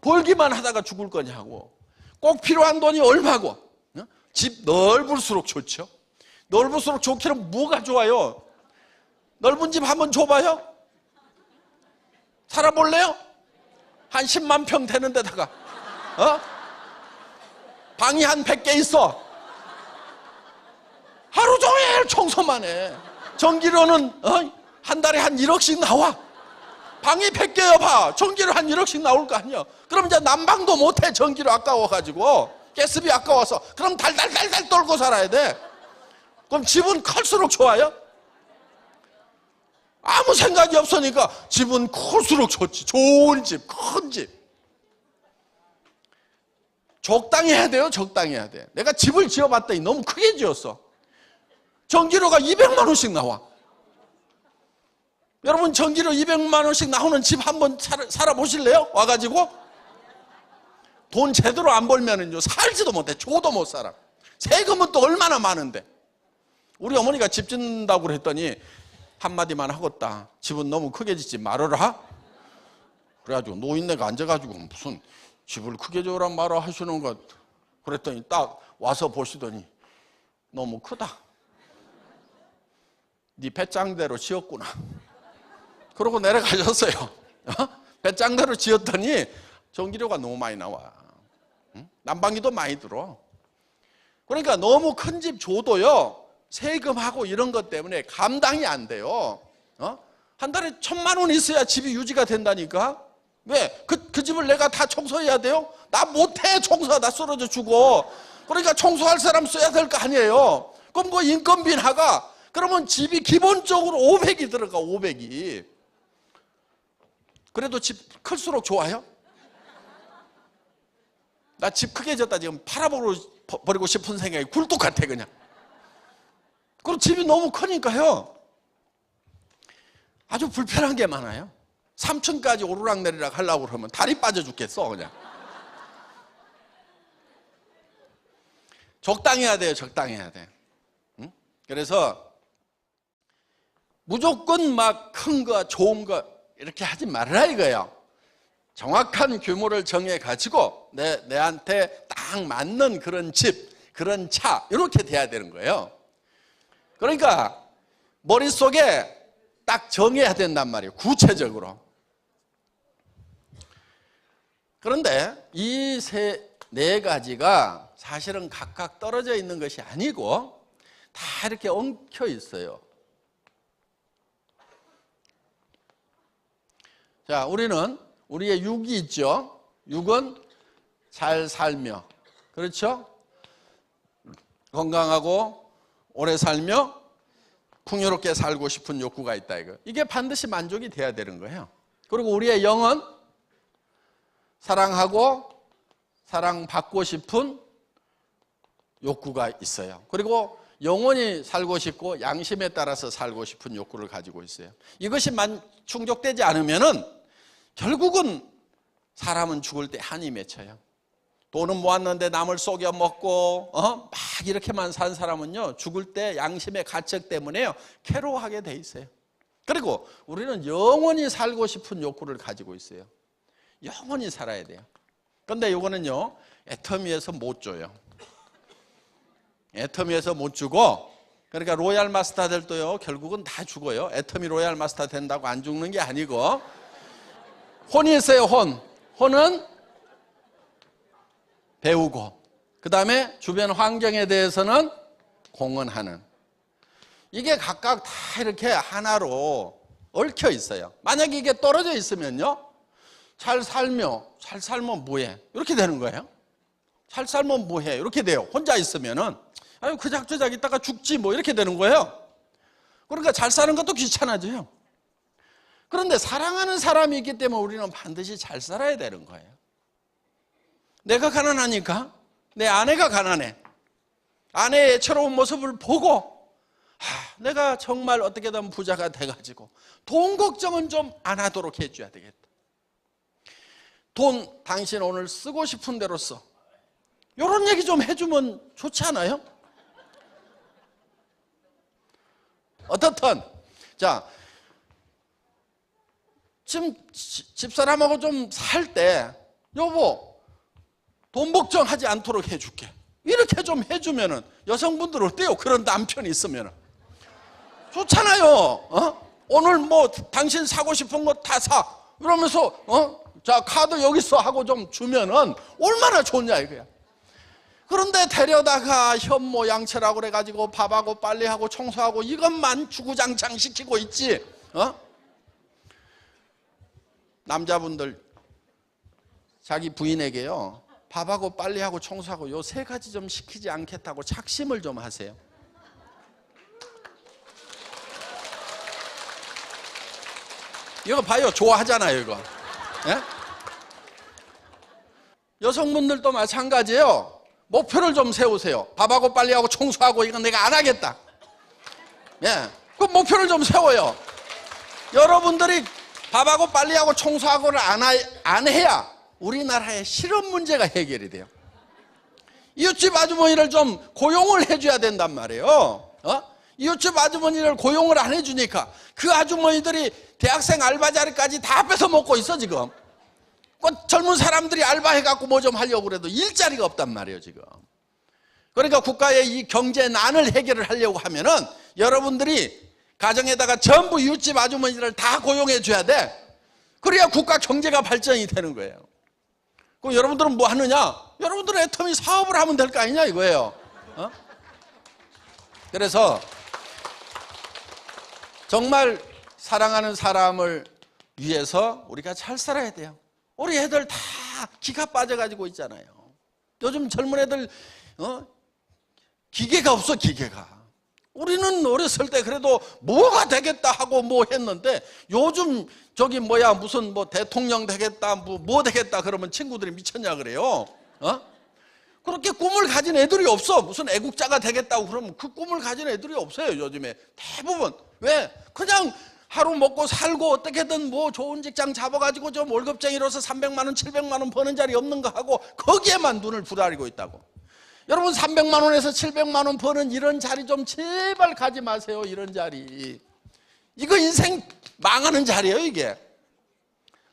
벌기만 하다가 죽을 거냐고. 꼭 필요한 돈이 얼마고. 집 넓을수록 좋죠. 넓을수록 좋기는 뭐가 좋아요? 넓은 집 한번 줘봐요. 살아볼래요? 한 10만 평 되는 데다가 방이 한 100개 있어. 하루 종일 청소만 해. 전기료는 한 달에 한 1억씩 나와. 방이 100개여 봐. 전기료 한 1억씩 나올 거 아니야. 그럼 이제 난방도 못해. 전기료 아까워가지고. 가스비 아까워서. 그럼 달달달달 떨고 살아야 돼. 그럼 집은 클수록 좋아요? 아무 생각이 없으니까 집은 클수록 좋지. 좋은 집, 큰 집. 적당히 해야 돼요. 적당히 해야 돼. 내가 집을 지어봤더니 너무 크게 지었어. 전기료가 200만 원씩 나와. 여러분 전기료 200만 원씩 나오는 집 한번 살아보실래요? 와가지고 돈 제대로 안 벌면은요 살지도 못해. 줘도 못 살아. 세금은 또 얼마나 많은데. 우리 어머니가 집 짓는다고 그랬더니 한마디만 하겠다. 집은 너무 크게 짓지 말아라. 그래가지고 노인네가 앉아가지고 무슨 집을 크게 지으란 말을 하시는 것. 그랬더니 딱 와서 보시더니 너무 크다. 네 배짱대로 지었구나. 그러고 내려가셨어요. 배짱대로 지었더니 전기료가 너무 많이 나와. 난방비도 많이 들어. 그러니까 너무 큰 집 줘도요 세금하고 이런 것 때문에 감당이 안 돼요. 한 달에 1,000만 원 있어야 집이 유지가 된다니까. 왜? 그 집을 내가 다 청소해야 돼요? 나 못해. 청소 나 쓰러져 죽어. 그러니까 청소할 사람 써야 될 거 아니에요. 그럼 그 인건비 나가. 그러면 집이 기본적으로 500이 들어가. 500이. 그래도 집 클수록 좋아요? 나 집 크게 졌다 지금 팔아버리고 싶은 생각이 굴뚝 같아 그냥. 그리고 집이 너무 크니까요 아주 불편한 게 많아요. 3층까지 오르락내리락 하려고 그러면 다리 빠져 죽겠어 그냥. 적당히 해야 돼요. 적당히 해야 돼. 그래서 무조건 막 큰 거 좋은 거 이렇게 하지 말아라 이거예요. 정확한 규모를 정해가지고 내한테 딱 맞는 그런 집, 그런 차 이렇게 돼야 되는 거예요. 그러니까 머릿속에 딱 정해야 된단 말이에요. 구체적으로. 그런데 이 네 가지가 사실은 각각 떨어져 있는 것이 아니고 다 이렇게 엉켜 있어요. 자, 우리는 우리의 육이 있죠. 육은 잘 살며, 그렇죠? 건강하고 오래 살며 풍요롭게 살고 싶은 욕구가 있다 이거. 이게 반드시 만족이 돼야 되는 거예요. 그리고 우리의 영은 사랑하고 사랑받고 싶은 욕구가 있어요. 그리고 영원히 살고 싶고 양심에 따라서 살고 싶은 욕구를 가지고 있어요. 이것이 충족되지 않으면은 결국은 사람은 죽을 때 한이 맺혀요. 돈은 모았는데 남을 속여 먹고 막 이렇게만 산 사람은요 죽을 때 양심의 가책 때문에요 괴로워하게 돼 있어요. 그리고 우리는 영원히 살고 싶은 욕구를 가지고 있어요. 영원히 살아야 돼요. 그런데 이거는요 애터미에서 못 줘요. 애터미에서 못 주고, 그러니까 로얄 마스터들도요 결국은 다 죽어요. 애터미 로얄 마스터 된다고 안 죽는 게 아니고 혼이 있어요. 혼은 배우고 그 다음에 주변 환경에 대해서는 공헌하는. 이게 각각 다 이렇게 하나로 얽혀 있어요. 만약에 이게 떨어져 있으면요 잘 살면 뭐해? 이렇게 되는 거예요. 잘 살면 뭐해? 이렇게 돼요. 혼자 있으면은 아유 그작저작 있다가 죽지 뭐 이렇게 되는 거예요. 그러니까 잘 사는 것도 귀찮아져요. 그런데 사랑하는 사람이 있기 때문에 우리는 반드시 잘 살아야 되는 거예요. 내가 가난하니까 내 아내가 가난해. 아내의 애처로운 모습을 보고 내가 정말 어떻게든 부자가 돼가지고 돈 걱정은 좀 안 하도록 해줘야 되겠다. 돈 당신 오늘 쓰고 싶은 대로 써. 이런 얘기 좀 해주면 좋지 않아요? 어떻든 자, 지금 집사람하고 좀 살 때 여보 돈 걱정하지 않도록 해줄게 이렇게 좀 해주면은 여성분들 어때요? 그런 남편이 있으면은 좋잖아요. 오늘 뭐 당신 사고 싶은 거 다 사 그러면서 자 카드 여기 있어 하고 좀 주면은 얼마나 좋냐 이거야. 그런데 데려다가 현모 양처라고 그래가지고 밥하고 빨래하고 청소하고 이것만 주구장창 시키고 있지. 남자분들 자기 부인에게요 밥하고 빨래하고 청소하고 요 3가지 좀 시키지 않겠다고 착심을 좀 하세요. 이거 봐요. 좋아하잖아요 이거. 예? 여성분들도 마찬가지예요. 목표를 좀 세우세요. 밥하고 빨래하고 청소하고 이건 내가 안 하겠다. 예, 그 목표를 좀 세워요. 여러분들이 밥하고 빨래하고 청소하고를 안 해야 우리나라의 실업 문제가 해결이 돼요. 이웃집 아주머니를 좀 고용을 해줘야 된단 말이에요. 이웃집 아주머니를 고용을 안 해주니까 그 아주머니들이 대학생 알바 자리까지 다 뺏어 먹고 있어 지금. 젊은 사람들이 알바해갖고 뭐 좀 하려고 그래도 일자리가 없단 말이에요 지금. 그러니까 국가의 이 경제난을 해결을 하려고 하면은 여러분들이 가정에다가 전부 이웃집 아주머니들을 다 고용해 줘야 돼. 그래야 국가 경제가 발전이 되는 거예요. 그럼 여러분들은 뭐 하느냐? 여러분들은 애터미 사업을 하면 될 거 아니냐 이거예요. 그래서 정말 사랑하는 사람을 위해서 우리가 잘 살아야 돼요. 우리 애들 다 기가 빠져가지고 있잖아요. 요즘 젊은 애들 기계가 없어 기계가. 우리는 어렸을 때 그래도 뭐가 되겠다 하고 뭐 했는데 요즘 저기 뭐야 무슨 뭐 대통령 되겠다 뭐 되겠다 그러면 친구들이 미쳤냐 그래요. 그렇게 꿈을 가진 애들이 없어. 무슨 애국자가 되겠다고 그러면 그 꿈을 가진 애들이 없어요 요즘에. 대부분 왜? 그냥 하루 먹고 살고 어떻게든 뭐 좋은 직장 잡아가지고 좀 월급쟁이로서 300만 원 700만 원 버는 자리 없는 거 하고 거기에만 눈을 부라리고 있다고. 여러분 300만 원에서 700만 원 버는 이런 자리 좀 제발 가지 마세요. 이런 자리 이거 인생 망하는 자리예요 이게.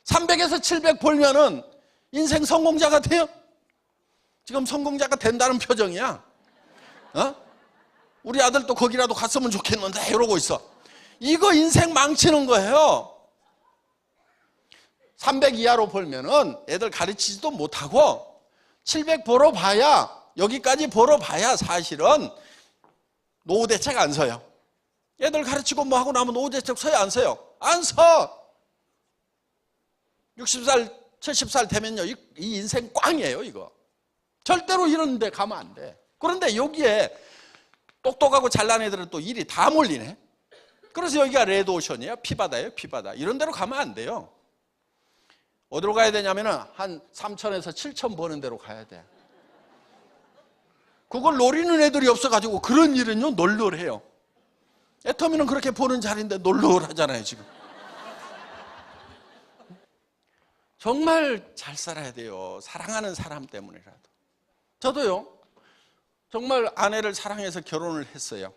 300에서 700 벌면은 인생 성공자가 돼요? 지금 성공자가 된다는 표정이야. 우리 아들도 거기라도 갔으면 좋겠는데 이러고 있어. 이거 인생 망치는 거예요. 300 이하로 벌면은 애들 가르치지도 못하고 700 벌어봐야 여기까지 벌어봐야 사실은 노후 대책 안 서요. 애들 가르치고 뭐 하고 나면 노후 대책 서요 안 서요? 안 서. 60살 70살 되면요 이 인생 꽝이에요 이거. 절대로 이런 데 가면 안 돼. 그런데 여기에 똑똑하고 잘난 애들은 또 일이 다 몰리네. 그래서 여기가 레드오션이에요. 피바다예요 피바다. 이런 데로 가면 안 돼요. 어디로 가야 되냐면은 한 3천에서 7천 버는 데로 가야 돼. 그걸 노리는 애들이 없어가지고 그런 일은요 널널해요. 애터미는 그렇게 보는 자리인데 널널하잖아요 지금. 정말 잘 살아야 돼요. 사랑하는 사람 때문이라도. 저도요 정말 아내를 사랑해서 결혼을 했어요.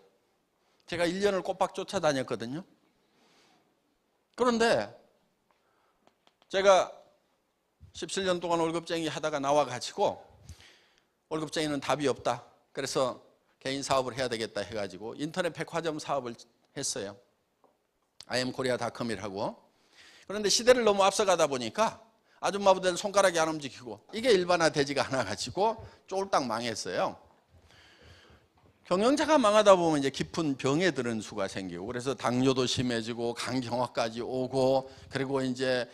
제가 1년을 꼬박 쫓아다녔거든요. 그런데 제가 17년 동안 월급쟁이 하다가 나와가지고 월급쟁이는 답이 없다. 그래서 개인 사업을 해야 되겠다 해가지고 인터넷 백화점 사업을 했어요. IamKorea.com이라고. 그런데 시대를 너무 앞서가다 보니까 아줌마분들 손가락이 안 움직이고 이게 일반화되지가 않아가지고 쫄딱 망했어요. 경영자가 망하다 보면 이제 깊은 병에 드는 수가 생기고 그래서 당뇨도 심해지고 간경화까지 오고 그리고 이제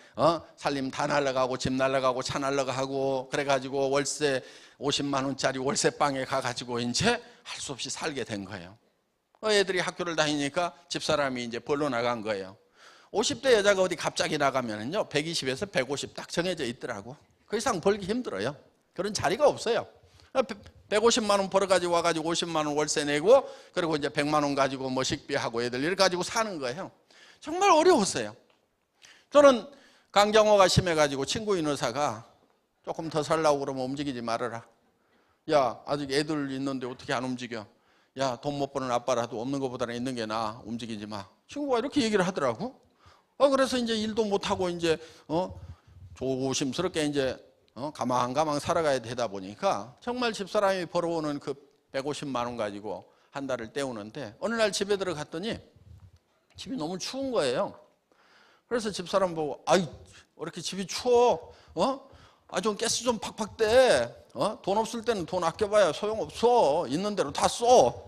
살림 다 날라가고 집 날라가고 차 날라가고 그래가지고 월세 50만 원짜리 월세방에 가가지고 이제 할 수 없이 살게 된 거예요. 애들이 학교를 다니니까 집사람이 이제 벌러 나간 거예요. 50대 여자가 어디 갑자기 나가면은요 120에서 150 딱 정해져 있더라고. 그 이상 벌기 힘들어요. 그런 자리가 없어요. 150만 원 벌어가지고 와가지고 50만 원 월세 내고 그리고 이제 100만 원 가지고 뭐 식비하고 애들 이렇게 가지고 사는 거예요. 정말 어려웠어요. 저는 간경화가 심해가지고 친구인 의사가 조금 더 살라고 그러면 움직이지 말아라. 야 아직 애들 있는데 어떻게 안 움직여. 야, 돈 못 버는 아빠라도 없는 것보다는 있는 게 나아. 움직이지 마. 친구가 이렇게 얘기를 하더라고. 그래서 이제 일도 못 하고 이제 조심스럽게 이제 가망가망 살아가야 되다 보니까 정말 집사람이 벌어오는 그 150만 원 가지고 한 달을 때우는데, 어느 날 집에 들어갔더니 집이 너무 추운 거예요. 그래서 집사람 보고, 아이, 왜 이렇게 집이 추워? 좀 가스 좀 팍팍 대. 돈 없을 때는 돈 아껴봐야 소용없어. 있는 대로 다 써.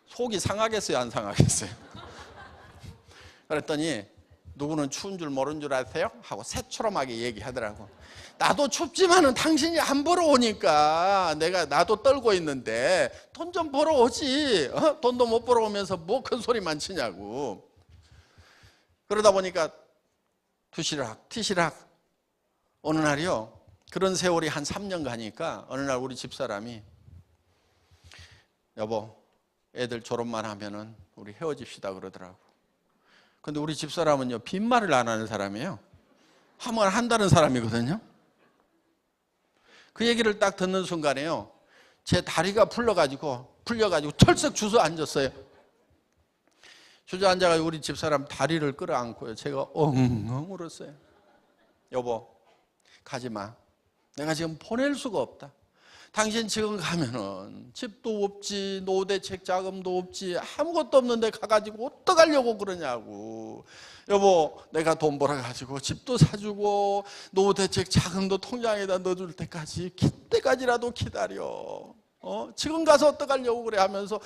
속이 상하겠어요, 안 상하겠어요? 그랬더니 누구는 추운 줄 모르는 줄 아세요? 하고 새초롬하게 얘기하더라고. 나도 춥지만은 당신이 안 벌어오니까 나도 떨고 있는데 돈 좀 벌어오지. 돈도 못 벌어오면서 뭐 큰 소리만 치냐고. 그러다 보니까 티시락 어느 날이요, 그런 세월이 한 3년 가니까 어느 날 우리 집사람이, 여보, 애들 졸업만 하면은 우리 헤어집시다 그러더라고. 근데 우리 집사람은요, 빈말을 안 하는 사람이에요. 하면 한다는 사람이거든요. 그 얘기를 딱 듣는 순간에요, 제 다리가 풀려가지고 털썩 주저앉았어요. 주저앉아가지고 우리 집사람 다리를 끌어안고요, 제가 엉엉 울었어요. 여보, 가지마. 내가 지금 보낼 수가 없다. 당신 지금 가면은 집도 없지, 노후대책 자금도 없지, 아무것도 없는데 가가지고 어떡하려고 그러냐고. 여보, 내가 돈 벌어가지고 집도 사주고 노후대책 자금도 통장에다 넣어줄 때까지라도 기다려. 지금 가서 어떡하려고 그래 하면서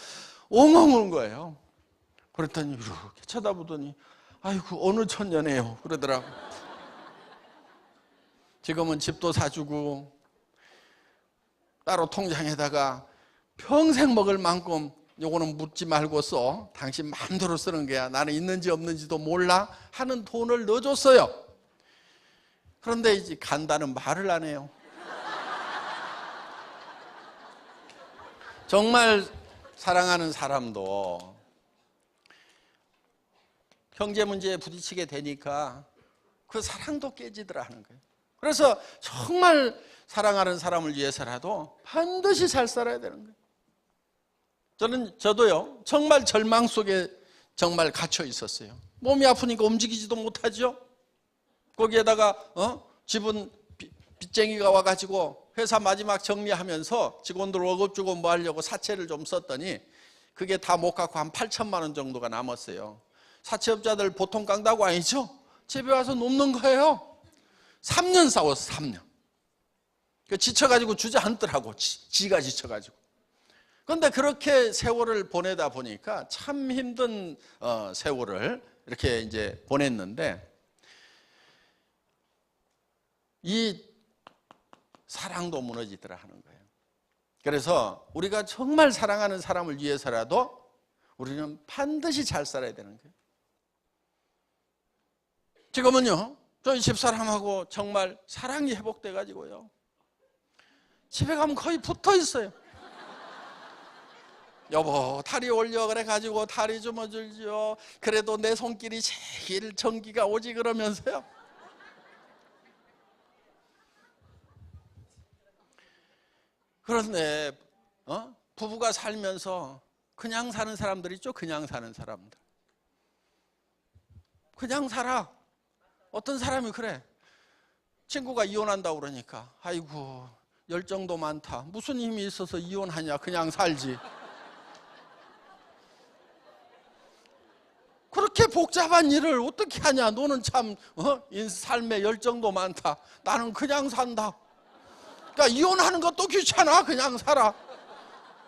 엉엉 우는 거예요. 그랬더니 이렇게 쳐다보더니, 아이고, 어느 천년에요 그러더라고. 지금은 집도 사주고 따로 통장에다가 평생 먹을 만큼, 요거는 묻지 말고 써. 당신 마음대로 쓰는 거야. 나는 있는지 없는지도 몰라 하는 돈을 넣어줬어요. 그런데 이제 간다는 말을 안 해요. 정말 사랑하는 사람도 경제 문제에 부딪히게 되니까 그 사랑도 깨지더라 하는 거예요. 그래서 정말 사랑하는 사람을 위해서라도 반드시 잘 살아야 되는 거예요. 저도요, 정말 절망 속에 정말 갇혀 있었어요. 몸이 아프니까 움직이지도 못하죠. 거기에다가 집은 빚쟁이가 와가지고 회사 마지막 정리하면서 직원들 월급 주고 뭐 하려고 사채를 좀 썼더니 그게 다 못 갚고 한 8천만 원 정도가 남았어요. 사채업자들 보통 깡다구 아니죠? 집에 와서 눕는 거예요. 3년 싸웠어, 3년. 지쳐가지고 주저앉더라고, 지가 지쳐가지고. 그런데 그렇게 세월을 보내다 보니까 참 힘든 세월을 이렇게 이제 보냈는데, 이 사랑도 무너지더라 하는 거예요. 그래서 우리가 정말 사랑하는 사람을 위해서라도 우리는 반드시 잘 살아야 되는 거예요. 지금은요, 저희 집사람하고 정말 사랑이 회복돼 가지고요, 집에 가면 거의 붙어 있어요. 여보, 다리 올려 그래 가지고 다리 좀 어줄지요. 그래도 내 손길이 제일 전기가 오지 그러면서요. 그런데 부부가 살면서 그냥 사는 사람들 있죠. 그냥 사는 사람들. 그냥 살아. 어떤 사람이 그래. 친구가 이혼한다고 그러니까, 아이고, 열정도 많다. 무슨 힘이 있어서 이혼하냐. 그냥 살지. 그렇게 복잡한 일을 어떻게 하냐. 너는 참 삶에 열정도 많다. 나는 그냥 산다. 그러니까 이혼하는 것도 귀찮아. 그냥 살아.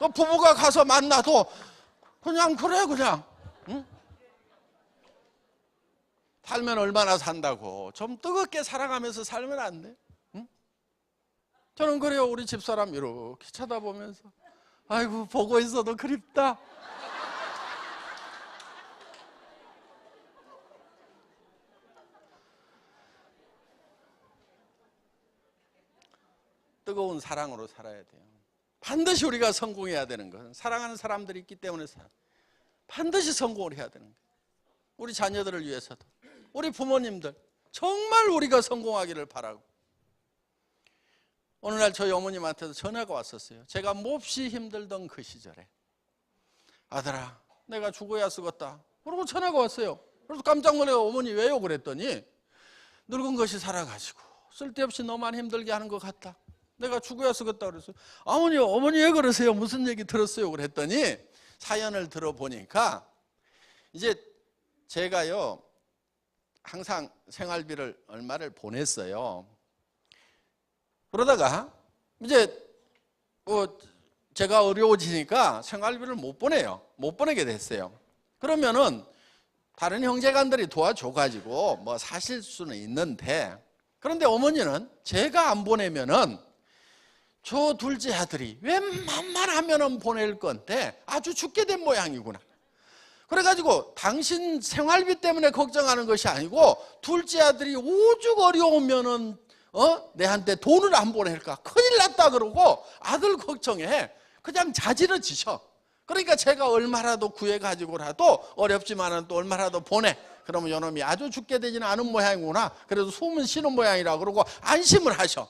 또 부부가 가서 만나도 그냥 그래 그냥. 응? 살면 얼마나 산다고. 좀 뜨겁게 살아가면서 살면 안 돼? 응? 저는 그래요. 우리 집사람 이렇게 쳐다보면서, 아이고, 보고 있어도 그립다. 뜨거운 사랑으로 살아야 돼요. 반드시 우리가 성공해야 되는 것은, 사랑하는 사람들이 있기 때문에 반드시 성공을 해야 되는 거예요. 우리 자녀들을 위해서도, 우리 부모님들 정말 우리가 성공하기를 바라고, 어느 날 저희 어머님한테도 전화가 왔었어요. 제가 몹시 힘들던 그 시절에 아들아 내가 죽어야 쓰겄다 그러고 전화가 왔어요. 그래서 깜짝 놀라서 어머니 왜요? 그랬더니 늙은 것이 살아가지고 쓸데없이 너만 힘들게 하는 것 같다. 내가 죽어야 쓰겄다 그랬어요. 어머니 왜 그러세요? 무슨 얘기 들었어요? 그랬더니 사연을 들어보니까 이제 제가요 항상 생활비를 얼마를 보냈어요. 그러다가 이제 제가 어려워지니까 생활비를 못 보내게 됐어요. 그러면은 다른 형제간들이 도와줘가지고 뭐 사실 수는 있는데, 그런데 어머니는 제가 안 보내면은 저 둘째 아들이 웬만하면은 보낼 건데 아주 죽게 된 모양이구나. 그래가지고 당신 생활비 때문에 걱정하는 것이 아니고 둘째 아들이 오죽 어려우면은 내한테 돈을 안 보낼까 큰일 났다 그러고 아들 걱정해 그냥 자지러지셔. 그러니까 제가 얼마라도 구해가지고라도 어렵지만은 또 얼마라도 보내. 그러면 요놈이 아주 죽게 되지는 않은 모양이구나. 그래도 숨은 쉬는 모양이라 그러고 안심을 하셔.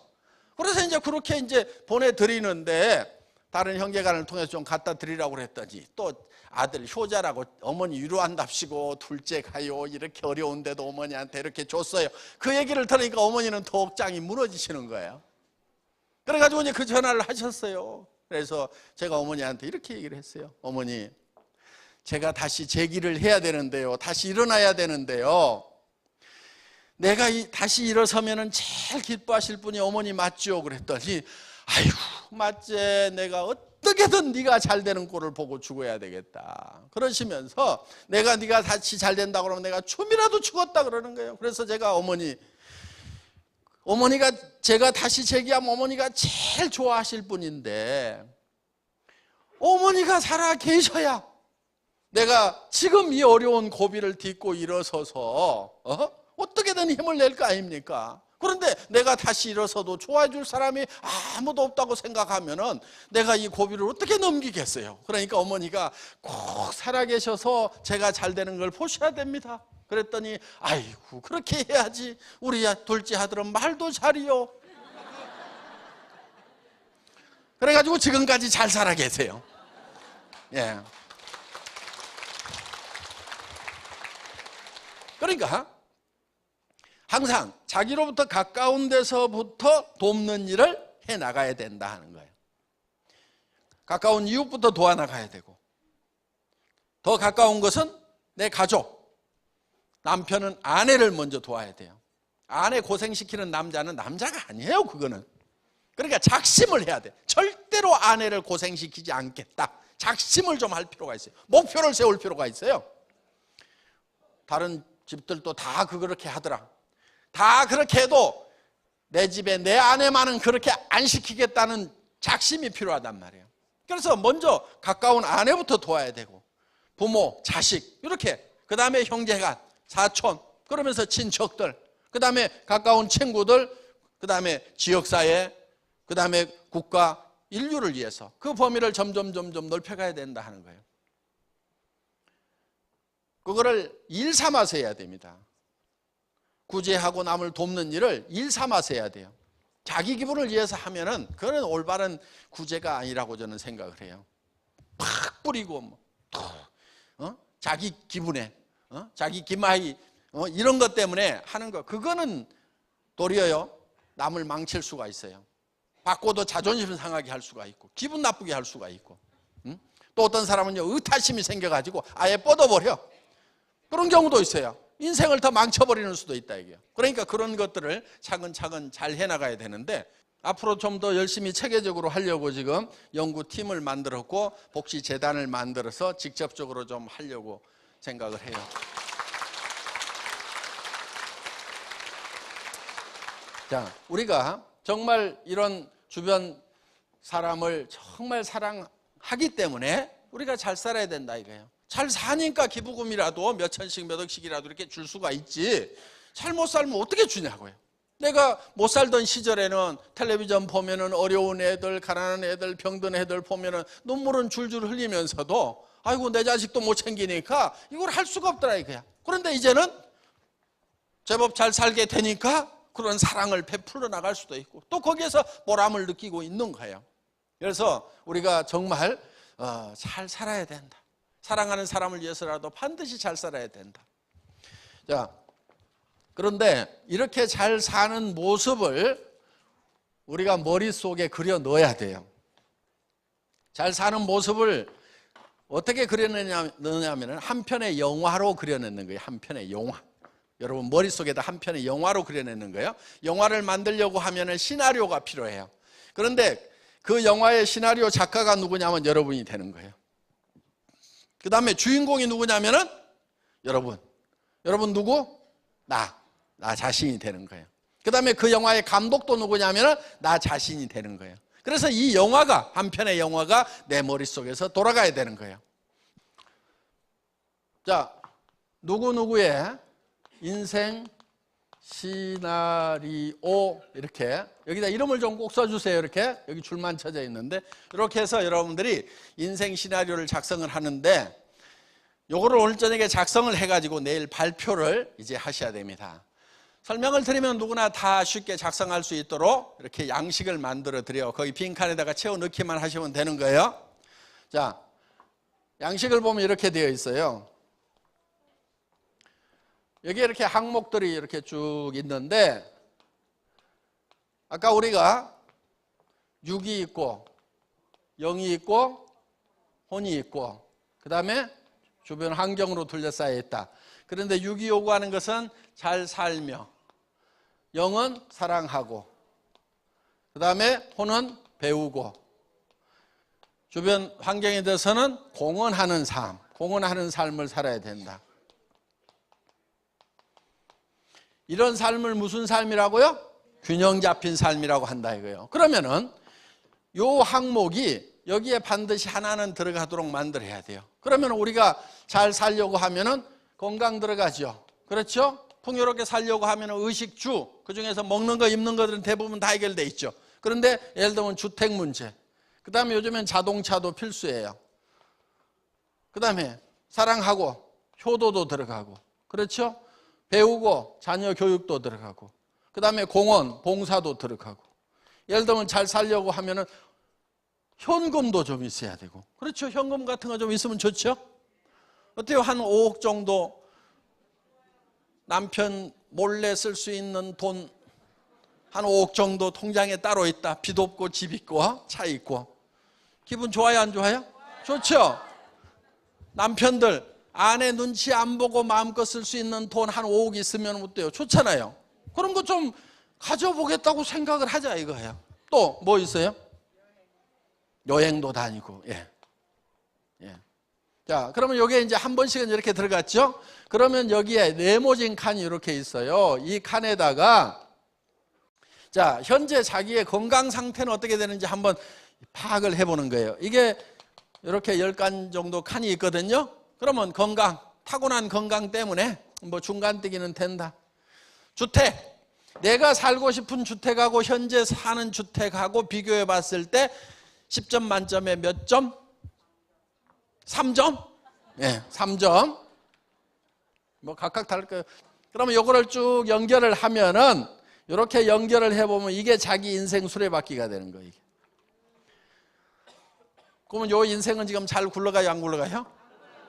그래서 이제 그렇게 이제 보내드리는데 다른 형제간을 통해서 좀 갖다 드리라고 그랬더니 또 아들 효자라고 어머니 위로한답시고 둘째 가요 이렇게 어려운데도 어머니한테 이렇게 줬어요. 그 얘기를 들으니까 어머니는 더욱 짱이 무너지시는 거예요. 그래가지고 이제 그 전화를 하셨어요. 그래서 제가 어머니한테 이렇게 얘기를 했어요. 어머니 제가 다시 재기를 해야 되는데요, 다시 일어나야 되는데요, 내가 다시 일어서면은 제일 기뻐하실 분이 어머니 맞죠? 그랬더니 아이고 맞지, 내가 어떻게든 네가 잘 되는 꼴을 보고 죽어야 되겠다 그러시면서 네가 다시 잘 된다 그러면 내가 춤이라도 추겠다 그러는 거예요. 그래서 제가 어머니가 제가 다시 재기하면 어머니가 제일 좋아하실 분인데 어머니가 살아 계셔야 내가 지금 이 어려운 고비를 딛고 일어서서 어떻게든 힘을 낼 거 아닙니까? 그런데 내가 다시 일어서도 좋아해 줄 사람이 아무도 없다고 생각하면은 내가 이 고비를 어떻게 넘기겠어요? 그러니까 어머니가 꼭 살아계셔서 제가 잘 되는 걸 보셔야 됩니다. 그랬더니 아이고 그렇게 해야지 우리 둘째 아들은 말도 잘이요. 그래가지고 지금까지 잘 살아 계세요. 예. 그러니까 항상 자기로부터 가까운 데서부터 돕는 일을 해나가야 된다 하는 거예요. 가까운 이웃부터 도와나가야 되고, 더 가까운 것은 내 가족, 남편은 아내를 먼저 도와야 돼요. 아내 고생시키는 남자는 남자가 아니에요. 그거는. 그러니까 작심을 해야 돼. 절대로 아내를 고생시키지 않겠다. 작심을 좀 할 필요가 있어요. 목표를 세울 필요가 있어요. 다른 집들도 다 그렇게 하더라. 다 그렇게 해도 내 집에 내 아내만은 그렇게 안 시키겠다는 작심이 필요하단 말이에요. 그래서 먼저 가까운 아내부터 도와야 되고, 부모, 자식 이렇게, 그 다음에 형제간, 사촌, 그러면서 친척들, 그 다음에 가까운 친구들, 그 다음에 지역사회, 그 다음에 국가, 인류를 위해서 그 범위를 점점 넓혀가야 된다 하는 거예요. 그거를 일 삼아서 해야 됩니다. 구제하고 남을 돕는 일을 일 삼아서 해야 돼요. 자기 기분을 위해서 하면은 그건 올바른 구제가 아니라고 저는 생각을 해요. 팍 뿌리고 자기 기분에 자기 기마이 이런 것 때문에 하는 거, 그거는 도리어요 남을 망칠 수가 있어요. 받고도 자존심 상하게 할 수가 있고 기분 나쁘게 할 수가 있고, 또 어떤 사람은요 의타심이 생겨가지고 아예 뻗어버려. 그런 경우도 있어요. 인생을 더 망쳐버리는 수도 있다 이게요. 그러니까 그런 것들을 차근차근 잘 해나가야 되는데, 앞으로 좀 더 열심히 체계적으로 하려고 지금 연구팀을 만들었고 복지재단을 만들어서 직접적으로 좀 하려고 생각을 해요. 자, 우리가 정말 이런 주변 사람을 정말 사랑하기 때문에 우리가 잘 살아야 된다 이거예요. 잘 사니까 기부금이라도 몇 천씩 몇 억씩이라도 이렇게 줄 수가 있지, 잘 못 살면 어떻게 주냐고요. 내가 못 살던 시절에는 텔레비전 보면은 어려운 애들, 가난한 애들, 병든 애들 보면은 눈물은 줄줄 흘리면서도 아이고 내 자식도 못 챙기니까 이걸 할 수가 없더라 이거야. 그런데 이제는 제법 잘 살게 되니까 그런 사랑을 베풀어 나갈 수도 있고 또 거기에서 보람을 느끼고 있는 거예요. 그래서 우리가 정말 잘 살아야 된다. 사랑하는 사람을 위해서라도 반드시 잘 살아야 된다. 자, 그런데 이렇게 잘 사는 모습을 우리가 머릿속에 그려 넣어야 돼요. 잘 사는 모습을 어떻게 그려내냐면 한 편의 영화로 그려내는 거예요. 한 편의 영화. 여러분 머릿속에다 한 편의 영화로 그려내는 거예요. 영화를 만들려고 하면 시나리오가 필요해요. 그런데 그 영화의 시나리오 작가가 누구냐면 여러분이 되는 거예요. 그 다음에 주인공이 누구냐면은 여러분 누구? 나 자신이 되는 거예요. 그 다음에 그 영화의 감독도 누구냐면은 나 자신이 되는 거예요. 그래서 이 영화가, 한 편의 영화가 내 머릿속에서 돌아가야 되는 거예요. 자, 누구누구의 인생 시나리오, 이렇게 여기다 이름을 좀 꼭 써주세요. 이렇게 여기 줄만 쳐져 있는데 이렇게 해서 여러분들이 인생 시나리오를 작성을 하는데 요거를 오늘 저녁에 작성을 해가지고 내일 발표를 이제 하셔야 됩니다. 설명을 드리면 누구나 다 쉽게 작성할 수 있도록 이렇게 양식을 만들어 드려 거기 빈칸에다가 채워 넣기만 하시면 되는 거예요. 자, 양식을 보면 이렇게 되어 있어요. 여기 이렇게 항목들이 이렇게 쭉 있는데 아까 우리가 6이 있고 0이 있고 혼이 있고 그 다음에 주변 환경으로 둘러싸여 있다. 그런데 6이 요구하는 것은 잘 살며, 0은 사랑하고, 그 다음에 혼은 배우고, 주변 환경에 대해서는 공헌하는 삶, 공헌하는 삶을 살아야 된다. 이런 삶을 무슨 삶이라고요? 균형 잡힌 삶이라고 한다 이거예요. 그러면은 요 항목이 여기에 반드시 하나는 들어가도록 만들어야 돼요. 그러면 우리가 잘 살려고 하면은 건강 들어가죠. 그렇죠? 풍요롭게 살려고 하면은 의식주, 그 중에서 먹는 거, 입는 것들은 대부분 다 해결돼 있죠. 그런데 예를 들면 주택 문제, 그 다음에 요즘엔 자동차도 필수예요. 그 다음에 사랑하고 효도도 들어가고, 그렇죠? 배우고 자녀 교육도 들어가고, 그 다음에 공헌, 봉사도 들어가고, 예를 들면 잘 살려고 하면은 현금도 좀 있어야 되고, 그렇죠? 현금 같은 거 좀 있으면 좋죠? 어때요? 한 5억 정도 남편 몰래 쓸 수 있는 돈 한 5억 정도 통장에 따로 있다. 빚 없고 집 있고 차 있고. 기분 좋아요, 안 좋아요? 좋죠? 남편들 아내 눈치 안 보고 마음껏 쓸 수 있는 돈 한 5억 있으면 어때요? 좋잖아요. 그런 거 좀 가져보겠다고 생각을 하자 이거예요. 또 뭐 있어요? 여행도 다니고. 예. 자, 그러면 여기에 이제 한 번씩은 이렇게 들어갔죠? 그러면 여기에 네모진 칸이 이렇게 있어요. 이 칸에다가 자, 현재 자기의 건강 상태는 어떻게 되는지 한번 파악을 해보는 거예요. 이게 이렇게 10칸 정도 칸이 있거든요. 그러면 건강, 타고난 건강 때문에 뭐 중간뜨기는 된다. 주택, 내가 살고 싶은 주택하고 현재 사는 주택하고 비교해 봤을 때 10점 만점에 몇 점? 3점? 예, 3점. 뭐 각각 다를 거예요. 그러면 이거를 쭉 연결을 하면은 이렇게 연결을 해보면 이게 자기 인생 수레바퀴가 되는 거예요. 이게. 그러면 이 인생은 지금 잘 굴러가요, 안 굴러가요?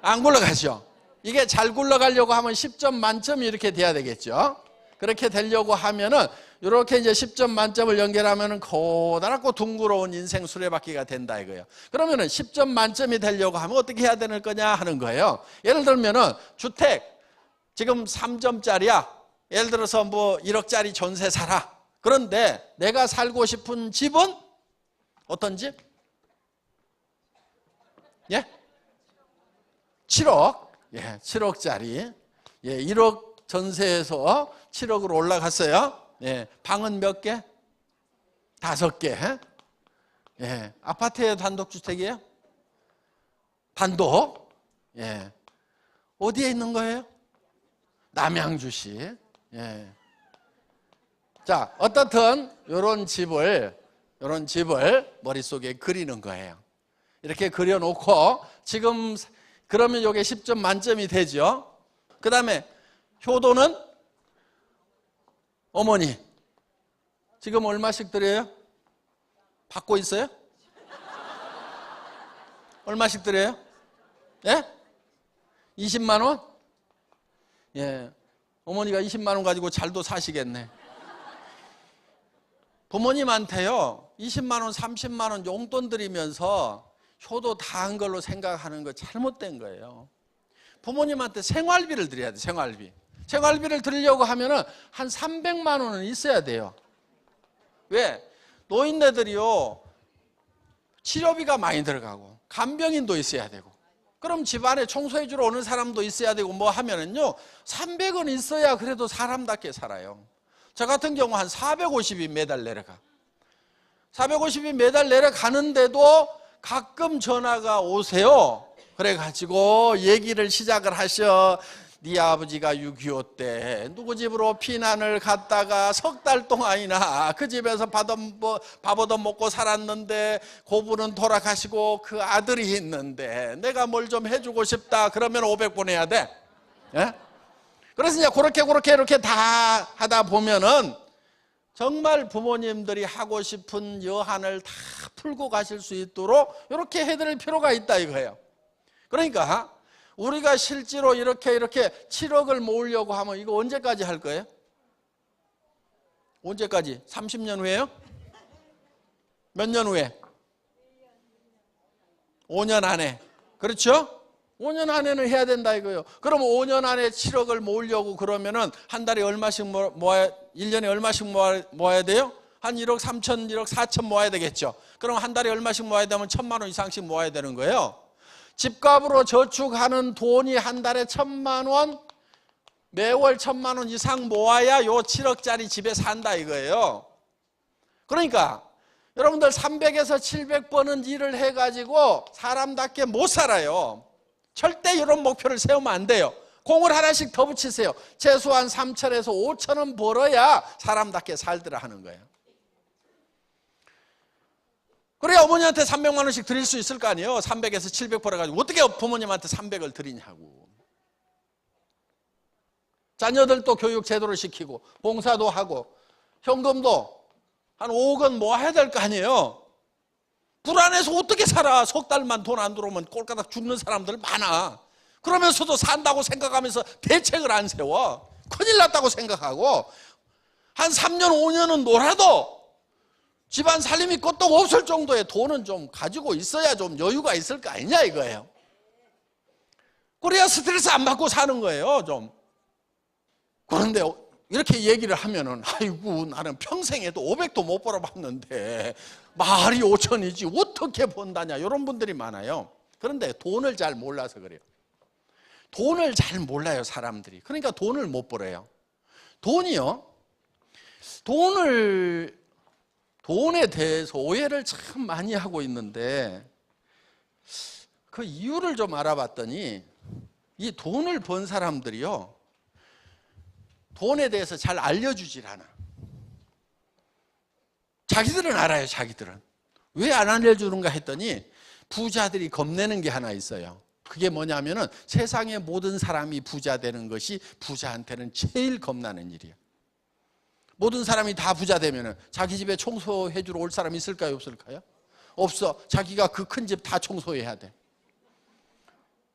안 굴러가죠. 이게 잘 굴러가려고 하면 10점 만점이 이렇게 돼야 되겠죠. 그렇게 되려고 하면은 이렇게 이제 10점 만점을 연결하면은 고단하고 둥그러운 인생 수레바퀴가 된다 이거예요. 그러면은 10점 만점이 되려고 하면 어떻게 해야 되는 거냐 하는 거예요. 예를 들면은 주택 지금 3점짜리야. 예를 들어서 뭐 1억짜리 전세 살아. 그런데 내가 살고 싶은 집은 어떤 집? 예? 7억. 예, 7억짜리. 예, 1억 전세에서 7억으로 올라갔어요. 예, 방은 몇 개? 5개. 예, 아파트에 단독주택이에요? 단독. 예, 어디에 있는 거예요? 남양주시. 예. 자, 어떻든 이런 집을 머릿속에 그리는 거예요. 이렇게 그려놓고 지금 그러면 이게 10점 만점이 되죠. 그 다음에 효도는 어머니 지금 얼마씩 드려요? 받고 있어요? 얼마씩 드려요? 예? 20만 원? 예. 어머니가 20만 원 가지고 잘도 사시겠네. 부모님한테요, 20만 원, 30만 원 용돈 드리면서 효도 다 한 걸로 생각하는 거 잘못된 거예요. 부모님한테 생활비를 드려야 돼, 생활비. 생활비를 드리려고 하면은 한 300만 원은 있어야 돼요. 왜? 노인네들이요, 치료비가 많이 들어가고, 간병인도 있어야 되고, 그럼 집안에 청소해 주러 오는 사람도 있어야 되고 뭐 하면은요, 300원 있어야 그래도 사람답게 살아요. 저 같은 경우 한 450이 매달 내려가. 450이 매달 내려가는데도 가끔 전화가 오세요. 그래가지고 얘기를 시작을 하셔. 네 아버지가 6.25 때 누구 집으로 피난을 갔다가 석 달 동안이나 그 집에서 밥 얻어먹고 살았는데 고부는 돌아가시고 그 아들이 있는데 내가 뭘 좀 해주고 싶다. 그러면 500번 해야 돼. 예? 그래서 이제 그렇게 이렇게 다 하다 보면은 정말 부모님들이 하고 싶은 여한을 다 풀고 가실 수 있도록 이렇게 해드릴 필요가 있다 이거예요. 그러니까 우리가 실제로 이렇게 7억을 모으려고 하면 이거 언제까지 할 거예요? 언제까지? 30년 후에요? 몇 년 후에? 5년 안에. 그렇죠? 5년 안에는 해야 된다 이거예요. 그럼 5년 안에 7억을 모으려고 그러면은 한 달에 얼마씩 모아야, 1년에 얼마씩 모아야 돼요? 한 1억 3천, 1억 4천 모아야 되겠죠. 그럼 한 달에 얼마씩 모아야 되면 1,000만 원 이상씩 모아야 되는 거예요. 집값으로 저축하는 돈이 한 달에 1,000만 원, 매월 1,000만 원 이상 모아야 요 7억짜리 집에 산다 이거예요. 그러니까 여러분들 300에서 700번은 일을 해가지고 사람답게 못 살아요. 절대 이런 목표를 세우면 안 돼요. 공을 하나씩 더 붙이세요. 최소한 3천에서 5천 원 벌어야 사람답게 살더라 하는 거예요. 그래야 어머니한테 300만 원씩 드릴 수 있을 거 아니에요. 300에서 700 벌어가지고 어떻게 부모님한테 300을 드리냐고. 자녀들도 교육 제대로 시키고 봉사도 하고 현금도 한 5억은 모아야 될 거 아니에요. 불안해서 어떻게 살아. 석 달만 돈 안 들어오면 꼴까닥 죽는 사람들 많아. 그러면서도 산다고 생각하면서 대책을 안 세워. 큰일 났다고 생각하고 한 3년 5년은 놀아도 집안 살림이 끄떡 없을 정도의 돈은 좀 가지고 있어야 좀 여유가 있을 거 아니냐 이거예요. 그래야 스트레스 안 받고 사는 거예요 좀. 그런데 이렇게 얘기를 하면은 아이고 나는 평생에도 500도 못 벌어봤는데 말이 5천이지 어떻게 번다냐 이런 분들이 많아요. 그런데 돈을 잘 몰라서 그래요. 돈을 잘 몰라요 사람들이. 그러니까 돈을 못 벌어요. 돈이요, 돈에 대해서 오해를 참 많이 하고 있는데 그 이유를 좀 알아봤더니 이 돈을 번 사람들이요 돈에 대해서 잘 알려주질 않아. 자기들은 알아요. 자기들은. 왜 안 알려주는가 했더니 부자들이 겁내는 게 하나 있어요. 그게 뭐냐면은 세상의 모든 사람이 부자 되는 것이 부자한테는 제일 겁나는 일이에요. 모든 사람이 다 부자 되면은 자기 집에 청소해 주러 올 사람이 있을까요? 없을까요? 없어. 자기가 그 큰 집 다 청소해야 돼.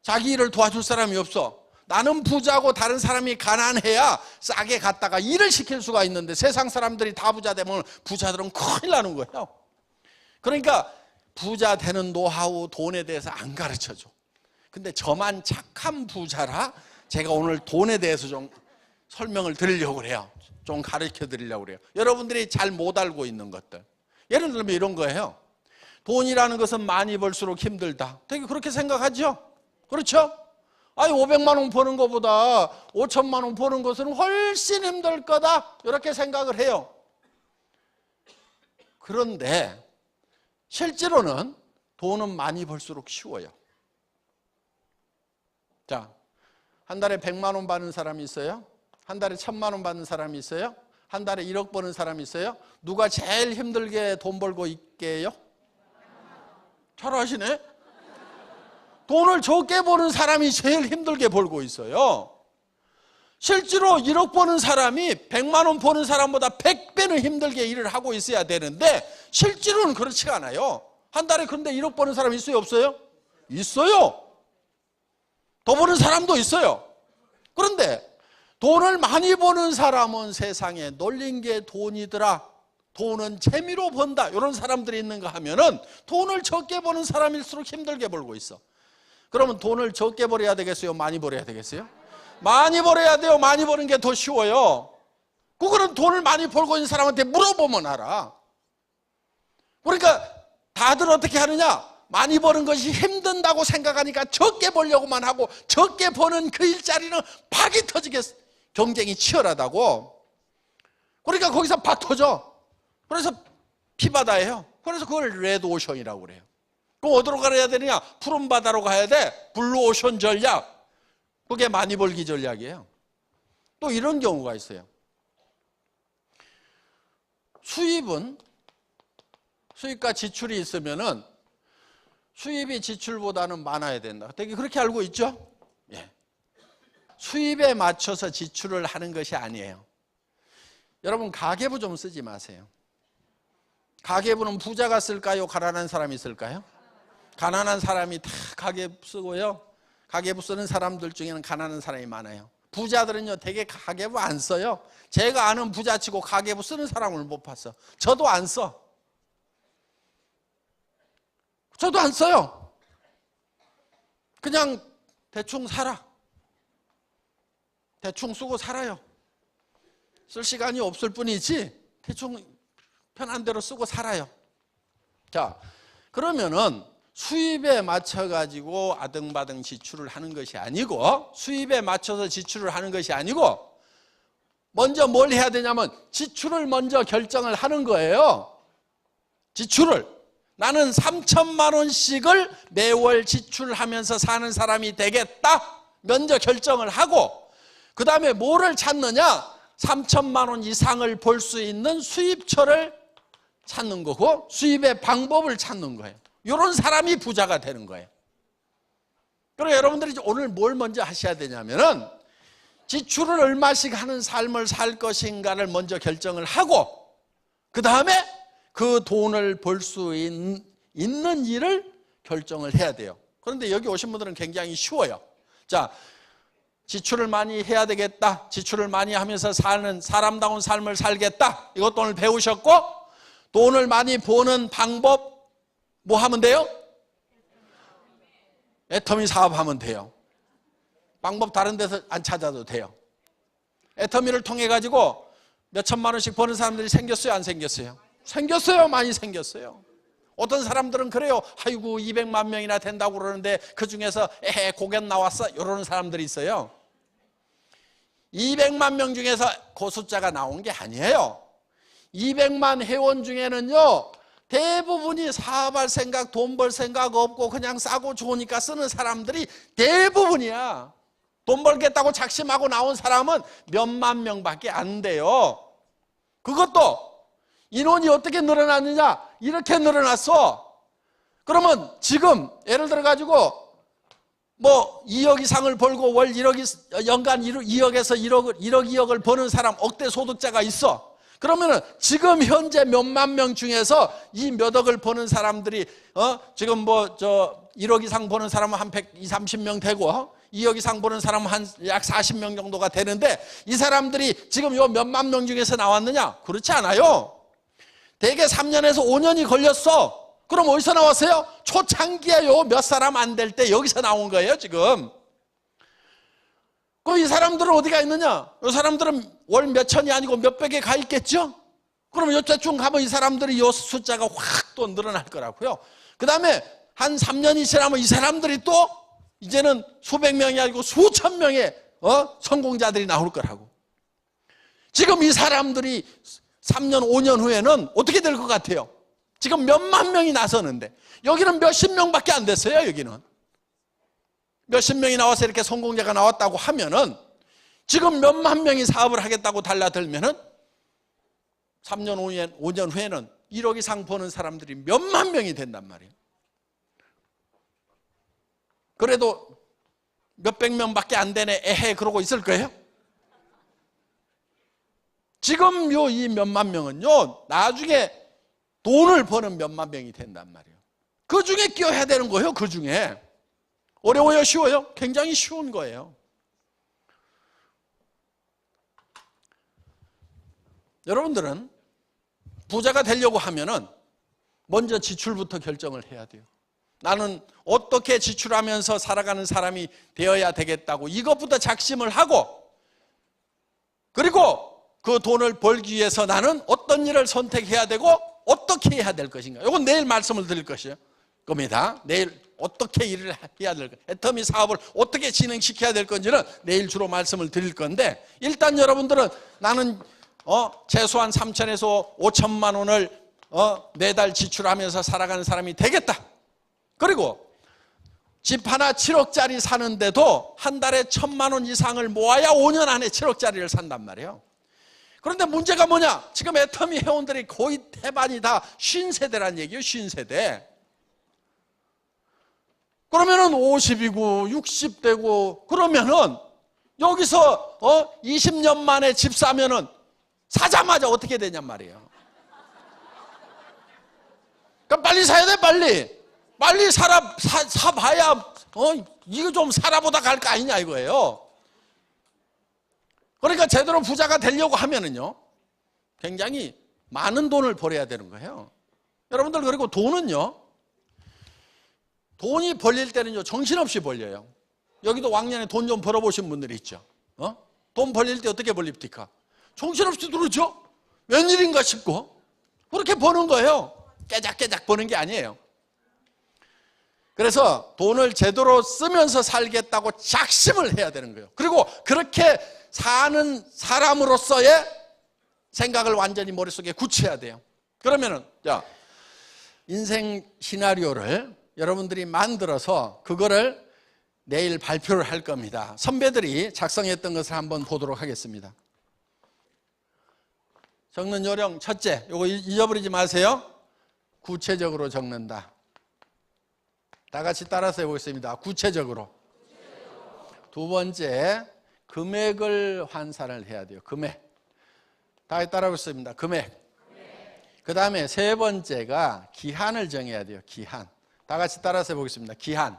자기 일을 도와줄 사람이 없어. 나는 부자고 다른 사람이 가난해야 싸게 갔다가 일을 시킬 수가 있는데 세상 사람들이 다 부자 되면 부자들은 큰일 나는 거예요. 그러니까 부자 되는 노하우, 돈에 대해서 안 가르쳐줘. 근데 저만 착한 부자라 제가 오늘 돈에 대해서 좀 설명을 드리려고 그래요. 좀 가르쳐 드리려고 그래요. 여러분들이 잘 못 알고 있는 것들. 예를 들면 이런 거예요. 돈이라는 것은 많이 벌수록 힘들다. 되게 그렇게 생각하죠? 그렇죠? 아니 500만 원 버는 것보다 5천만 원 버는 것은 훨씬 힘들 거다 이렇게 생각을 해요. 그런데 실제로는 돈은 많이 벌수록 쉬워요. 자, 한 달에 100만 원 받는 사람이 있어요? 한 달에 1,000만 원 받는 사람이 있어요? 한 달에 1억 버는 사람이 있어요? 누가 제일 힘들게 돈 벌고 있게요? 잘 아시네? 돈을 적게 버는 사람이 제일 힘들게 벌고 있어요. 실제로 1억 버는 사람이 100만 원 버는 사람보다 100배는 힘들게 일을 하고 있어야 되는데 실제로는 그렇지가 않아요. 한 달에 근데 1억 버는 사람 있어요, 없어요? 있어요. 더 버는 사람도 있어요. 그런데 돈을 많이 버는 사람은 세상에 놀린 게 돈이더라, 돈은 재미로 번다, 이런 사람들이 있는가 하면은 돈을 적게 버는 사람일수록 힘들게 벌고 있어. 그러면 돈을 적게 벌어야 되겠어요, 많이 벌어야 되겠어요? 많이 벌어야 돼요. 많이 버는 게 더 쉬워요. 그거는 돈을 많이 벌고 있는 사람한테 물어보면 알아. 그러니까 다들 어떻게 하느냐, 많이 버는 것이 힘든다고 생각하니까 적게 벌려고만 하고, 적게 버는 그 일자리는 박이 터지게 경쟁이 치열하다고. 그러니까 거기서 박 터져. 그래서 피바다예요. 그래서 그걸 레드오션이라고 그래요. 그럼 어디로 가야 되느냐, 푸른 바다로 가야 돼. 블루오션 전략. 그게 많이 벌기 전략이에요. 또 이런 경우가 있어요. 수입과 지출이 있으면은 수입이 지출보다는 많아야 된다. 되게 그렇게 알고 있죠? 예. 수입에 맞춰서 지출을 하는 것이 아니에요. 여러분, 가계부 좀 쓰지 마세요. 가계부는 부자가 쓸까요? 가난한 사람이 쓸까요? 가난한 사람이 다 가계부 쓰고요. 가계부 쓰는 사람들 중에는 가난한 사람이 많아요. 부자들은요, 되게 가계부 안 써요. 제가 아는 부자치고 가계부 쓰는 사람을 못 봤어. 저도 안 써. 저도 안 써요. 그냥 대충 살아. 대충 쓰고 살아요. 쓸 시간이 없을 뿐이지 대충 편한 대로 쓰고 살아요. 자, 그러면은 수입에 맞춰가지고 아등바등 지출을 하는 것이 아니고, 수입에 맞춰서 지출을 하는 것이 아니고, 먼저 뭘 해야 되냐면 지출을 먼저 결정을 하는 거예요. 지출을. 나는 3천만 원씩을 매월 지출하면서 사는 사람이 되겠다, 먼저 결정을 하고, 그 다음에 뭐를 찾느냐, 3천만 원 이상을 벌 수 있는 수입처를 찾는 거고, 수입의 방법을 찾는 거예요. 이런 사람이 부자가 되는 거예요. 그리고 여러분들이 오늘 뭘 먼저 하셔야 되냐면은 지출을 얼마씩 하는 삶을 살 것인가를 먼저 결정을 하고, 그 다음에 그 돈을 벌 수 있는 일을 결정을 해야 돼요. 그런데 여기 오신 분들은 굉장히 쉬워요. 자, 지출을 많이 해야 되겠다, 지출을 많이 하면서 사는 사람다운 삶을 살겠다, 이것도 오늘 배우셨고, 돈을 많이 버는 방법 뭐 하면 돼요? 애터미 사업하면 돼요. 방법 다른 데서 안 찾아도 돼요. 애터미를 통해 가지고 몇 천만 원씩 버는 사람들이 생겼어요, 안 생겼어요? 생겼어요. 많이 생겼어요. 어떤 사람들은 그래요. 아이고 200만 명이나 된다고 그러는데 그중에서 고견 나왔어, 이러는 사람들이 있어요. 200만 명 중에서 그 숫자가 나온 게 아니에요. 200만 회원 중에는요, 대부분이 사업할 생각, 돈 벌 생각 없고 그냥 싸고 좋으니까 쓰는 사람들이 대부분이야. 돈 벌겠다고 작심하고 나온 사람은 몇만 명밖에 안 돼요. 그것도 인원이 어떻게 늘어났느냐, 이렇게 늘어났어. 그러면 지금 예를 들어 가지고 뭐 2억 이상을 벌고 월 1억, 연간 2억에서 1억, 2억을 버는 사람, 억대 소득자가 있어. 그러면은 지금 현재 몇만 명 중에서 이 몇 억을 버는 사람들이 지금 뭐 1억 이상 버는 사람은 한 120, 30명 되고 2억 이상 버는 사람은 한 약 40명 정도가 되는데, 이 사람들이 지금 요 몇만 명 중에서 나왔느냐? 그렇지 않아요. 대개 3년에서 5년이 걸렸어. 그럼 어디서 나왔어요? 초창기에 요 몇 사람 안 될 때 여기서 나온 거예요, 지금. 그럼 이 사람들은 어디가 있느냐? 이 사람들은 월 몇천이 아니고 몇백에 가 있겠죠? 그럼 요때쯤 가면 이 사람들이 요 숫자가 확 또 늘어날 거라고요. 그 다음에 한 3년이 지나면 이 사람들이 또 이제는 수백 명이 아니고 수천 명의 성공자들이 나올 거라고. 지금 이 사람들이 3년, 5년 후에는 어떻게 될 것 같아요? 지금 몇만 명이 나서는데 여기는 몇십 명밖에 안 됐어요. 여기는 몇십 명이 나와서 이렇게 성공자가 나왔다고 하면은 지금 몇만 명이 사업을 하겠다고 달라들면은 3년, 5년 후에는 1억 이상 버는 사람들이 몇만 명이 된단 말이에요. 그래도 몇백 명밖에 안 되네, 에헤, 그러고 있을 거예요? 지금 이 몇만 명은요, 나중에 돈을 버는 몇만 명이 된단 말이에요. 그 중에 끼워야 되는 거예요. 그 중에. 어려워요? 쉬워요? 굉장히 쉬운 거예요. 여러분들은 부자가 되려고 하면은 먼저 지출부터 결정을 해야 돼요. 나는 어떻게 지출하면서 살아가는 사람이 되어야 되겠다고 이것부터 작심을 하고, 그리고 그 돈을 벌기 위해서 나는 어떤 일을 선택해야 되고 어떻게 해야 될 것인가. 이건 내일 말씀을 드릴 것이에요. 겁니다. 내일 어떻게 일을 해야 될 것, 애터미 사업을 어떻게 진행시켜야 될 건지는 내일 주로 말씀을 드릴 건데, 일단 여러분들은 나는 최소한 3천에서 5천만 원을 매달 지출하면서 살아가는 사람이 되겠다. 그리고 집 하나 7억짜리 사는데도 한 달에 1,000만 원 이상을 모아야 5년 안에 7억짜리를 산단 말이에요. 그런데 문제가 뭐냐? 지금 애터미 회원들이 거의 대반이 다 50세대란 얘기예요. 50세대. 그러면은 50이고 60대고 그러면은 여기서 20년 만에 집 사면은 사자마자 어떻게 되냔 말이에요. 그러니까 빨리 사야 돼. 빨리 사봐야 이거 좀 살아보다 갈 거 아니냐 이거예요. 그러니까 제대로 부자가 되려고 하면은요, 굉장히 많은 돈을 벌어야 되는 거예요. 여러분들, 그리고 돈이 벌릴 때는요, 정신없이 벌려요. 여기도 왕년에 돈 좀 벌어보신 분들이 있죠. 돈 벌릴 때 어떻게 벌립니까? 정신없이 들었죠? 웬일인가 싶고 그렇게 버는 거예요. 깨작깨작 버는 게 아니에요. 그래서 돈을 제대로 쓰면서 살겠다고 작심을 해야 되는 거예요. 그리고 그렇게 사는 사람으로서의 생각을 완전히 머릿속에 굳혀야 돼요. 그러면은 인생 시나리오를 여러분들이 만들어서 그거를 내일 발표를 할 겁니다. 선배들이 작성했던 것을 한번 보도록 하겠습니다. 적는 요령 첫째, 이거 잊어버리지 마세요. 구체적으로 적는다. 다 같이 따라서 해보겠습니다. 구체적으로. 두 번째, 금액을 환산을 해야 돼요. 금액. 다 따라해보겠습니다. 금액. 그 다음에 세 번째가 기한을 정해야 돼요. 기한. 다 같이 따라서 해보겠습니다. 기한.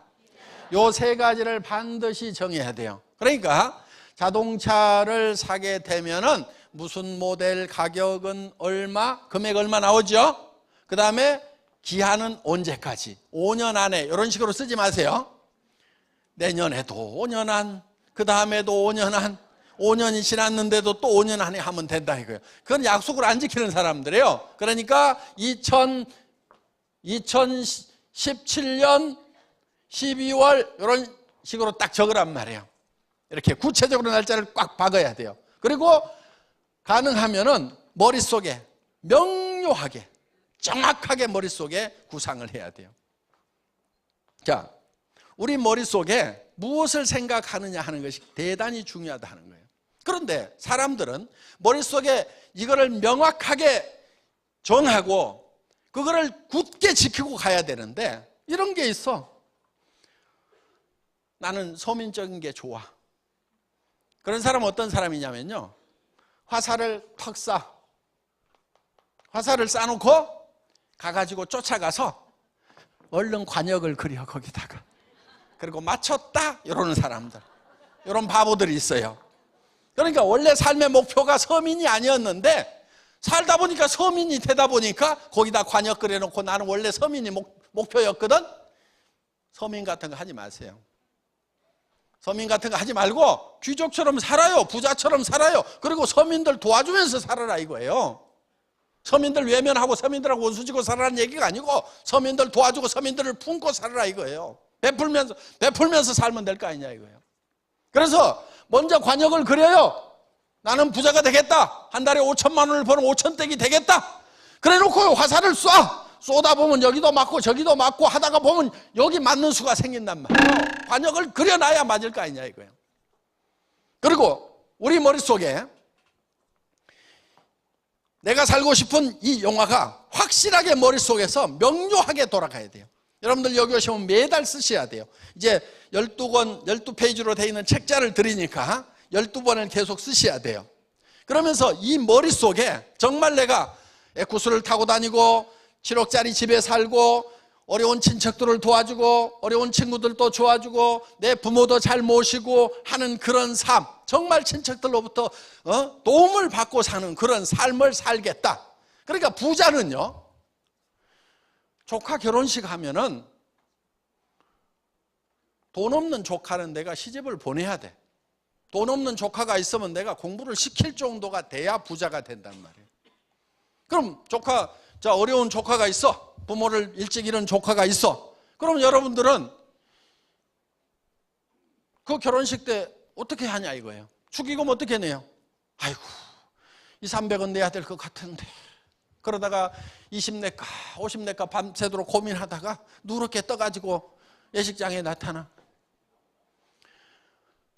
요 세 가지를 반드시 정해야 돼요. 그러니까 자동차를 사게 되면은 무슨 모델, 가격은 얼마, 금액 얼마 나오죠? 그 다음에 기한은 언제까지? 5년 안에. 이런 식으로 쓰지 마세요. 내년에도 5년 안, 그 다음에도 5년 안, 5년이 지났는데도 또 5년 안에 하면 된다 이거예요. 그건 약속을 안 지키는 사람들이에요. 그러니까 2017년 12월 이런 식으로 딱 적으란 말이에요. 이렇게 구체적으로 날짜를 꽉 박아야 돼요. 그리고 가능하면은 머릿속에 명료하게, 정확하게 머릿속에 구상을 해야 돼요. 자, 우리 머릿속에 무엇을 생각하느냐 하는 것이 대단히 중요하다는 거예요. 그런데 사람들은 머릿속에 이거를 명확하게 정하고 그거를 굳게 지키고 가야 되는데, 이런 게 있어. 나는 서민적인 게 좋아. 그런 사람은 어떤 사람이냐면요, 화살을 턱 쏴. 화살을 쏴놓고 가가지고 쫓아가서 얼른 관역을 그려 거기다가. 그리고 맞췄다 이러는 사람들, 이런 바보들이 있어요. 그러니까 원래 삶의 목표가 서민이 아니었는데 살다 보니까 서민이 되다 보니까 거기다 관역 그려놓고 나는 원래 서민이 목표였거든. 서민 같은 거 하지 마세요. 서민 같은 거 하지 말고 귀족처럼 살아요. 부자처럼 살아요. 그리고 서민들 도와주면서 살아라 이거예요. 서민들 외면하고 서민들하고 원수지고 살아라는 얘기가 아니고 서민들 도와주고 서민들을 품고 살아라 이거예요. 베풀면서 살면 될 거 아니냐 이거예요. 그래서 먼저 관역을 그려요. 나는 부자가 되겠다. 한 달에 5천만 원을 버는 5천댁이 되겠다. 그래놓고 화살을 쏘다 보면 여기도 맞고 저기도 맞고 하다가 보면 여기 맞는 수가 생긴단 말이에요. 관역을 그려놔야 맞을 거 아니냐 이거예요. 그리고 우리 머릿속에 내가 살고 싶은 이 영화가 확실하게 머릿속에서 명료하게 돌아가야 돼요. 여러분들 여기 오시면 매달 쓰셔야 돼요. 이제 12페이지로 되어 있는 책자를 드리니까 12번을 계속 쓰셔야 돼요. 그러면서 이 머릿속에 정말 내가 에쿠스를 타고 다니고 7억짜리 집에 살고 어려운 친척들을 도와주고 어려운 친구들도 도와주고 내 부모도 잘 모시고 하는 그런 삶, 정말 친척들로부터 도움을 받고 사는 그런 삶을 살겠다. 그러니까 부자는요, 조카 결혼식 하면은 돈 없는 조카는 내가 시집을 보내야 돼. 돈 없는 조카가 있으면 내가 공부를 시킬 정도가 돼야 부자가 된단 말이에요. 그럼 조카, 자, 어려운 조카가 있어. 부모를 일찍 잃은 조카가 있어. 그럼 여러분들은 그 결혼식 때 어떻게 하냐 이거예요. 축의금 어떻게 내요? 아이고, 2, 300원 내야 될 것 같은데. 그러다가 20 낼까 50 낼까 밤새도록 고민하다가 누렇게 떠가지고 예식장에 나타나.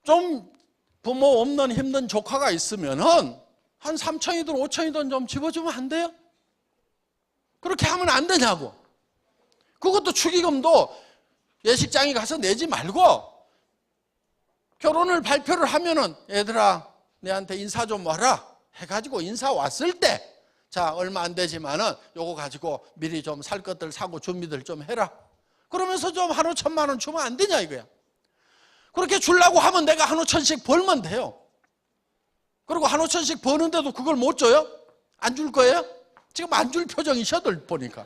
좀 부모 없는 힘든 조카가 있으면은 한 3천이든 5천이든 좀 집어주면 안 돼요? 그렇게 하면 안 되냐고. 그것도 축의금도 예식장에 가서 내지 말고 결혼을 발표를 하면은 얘들아 내한테 인사 좀 와라 해가지고 인사 왔을 때 자 얼마 안 되지만은 요거 가지고 미리 좀 살 것들 사고 준비들 좀 해라. 그러면서 좀 한우 1,000만 원 주면 안 되냐 이거야. 그렇게 주려고 하면 내가 한우 1,000씩 벌면 돼요. 그리고 한우 1,000씩 버는데도 그걸 못 줘요? 안 줄 거예요? 지금 안 줄 표정이셔들 보니까.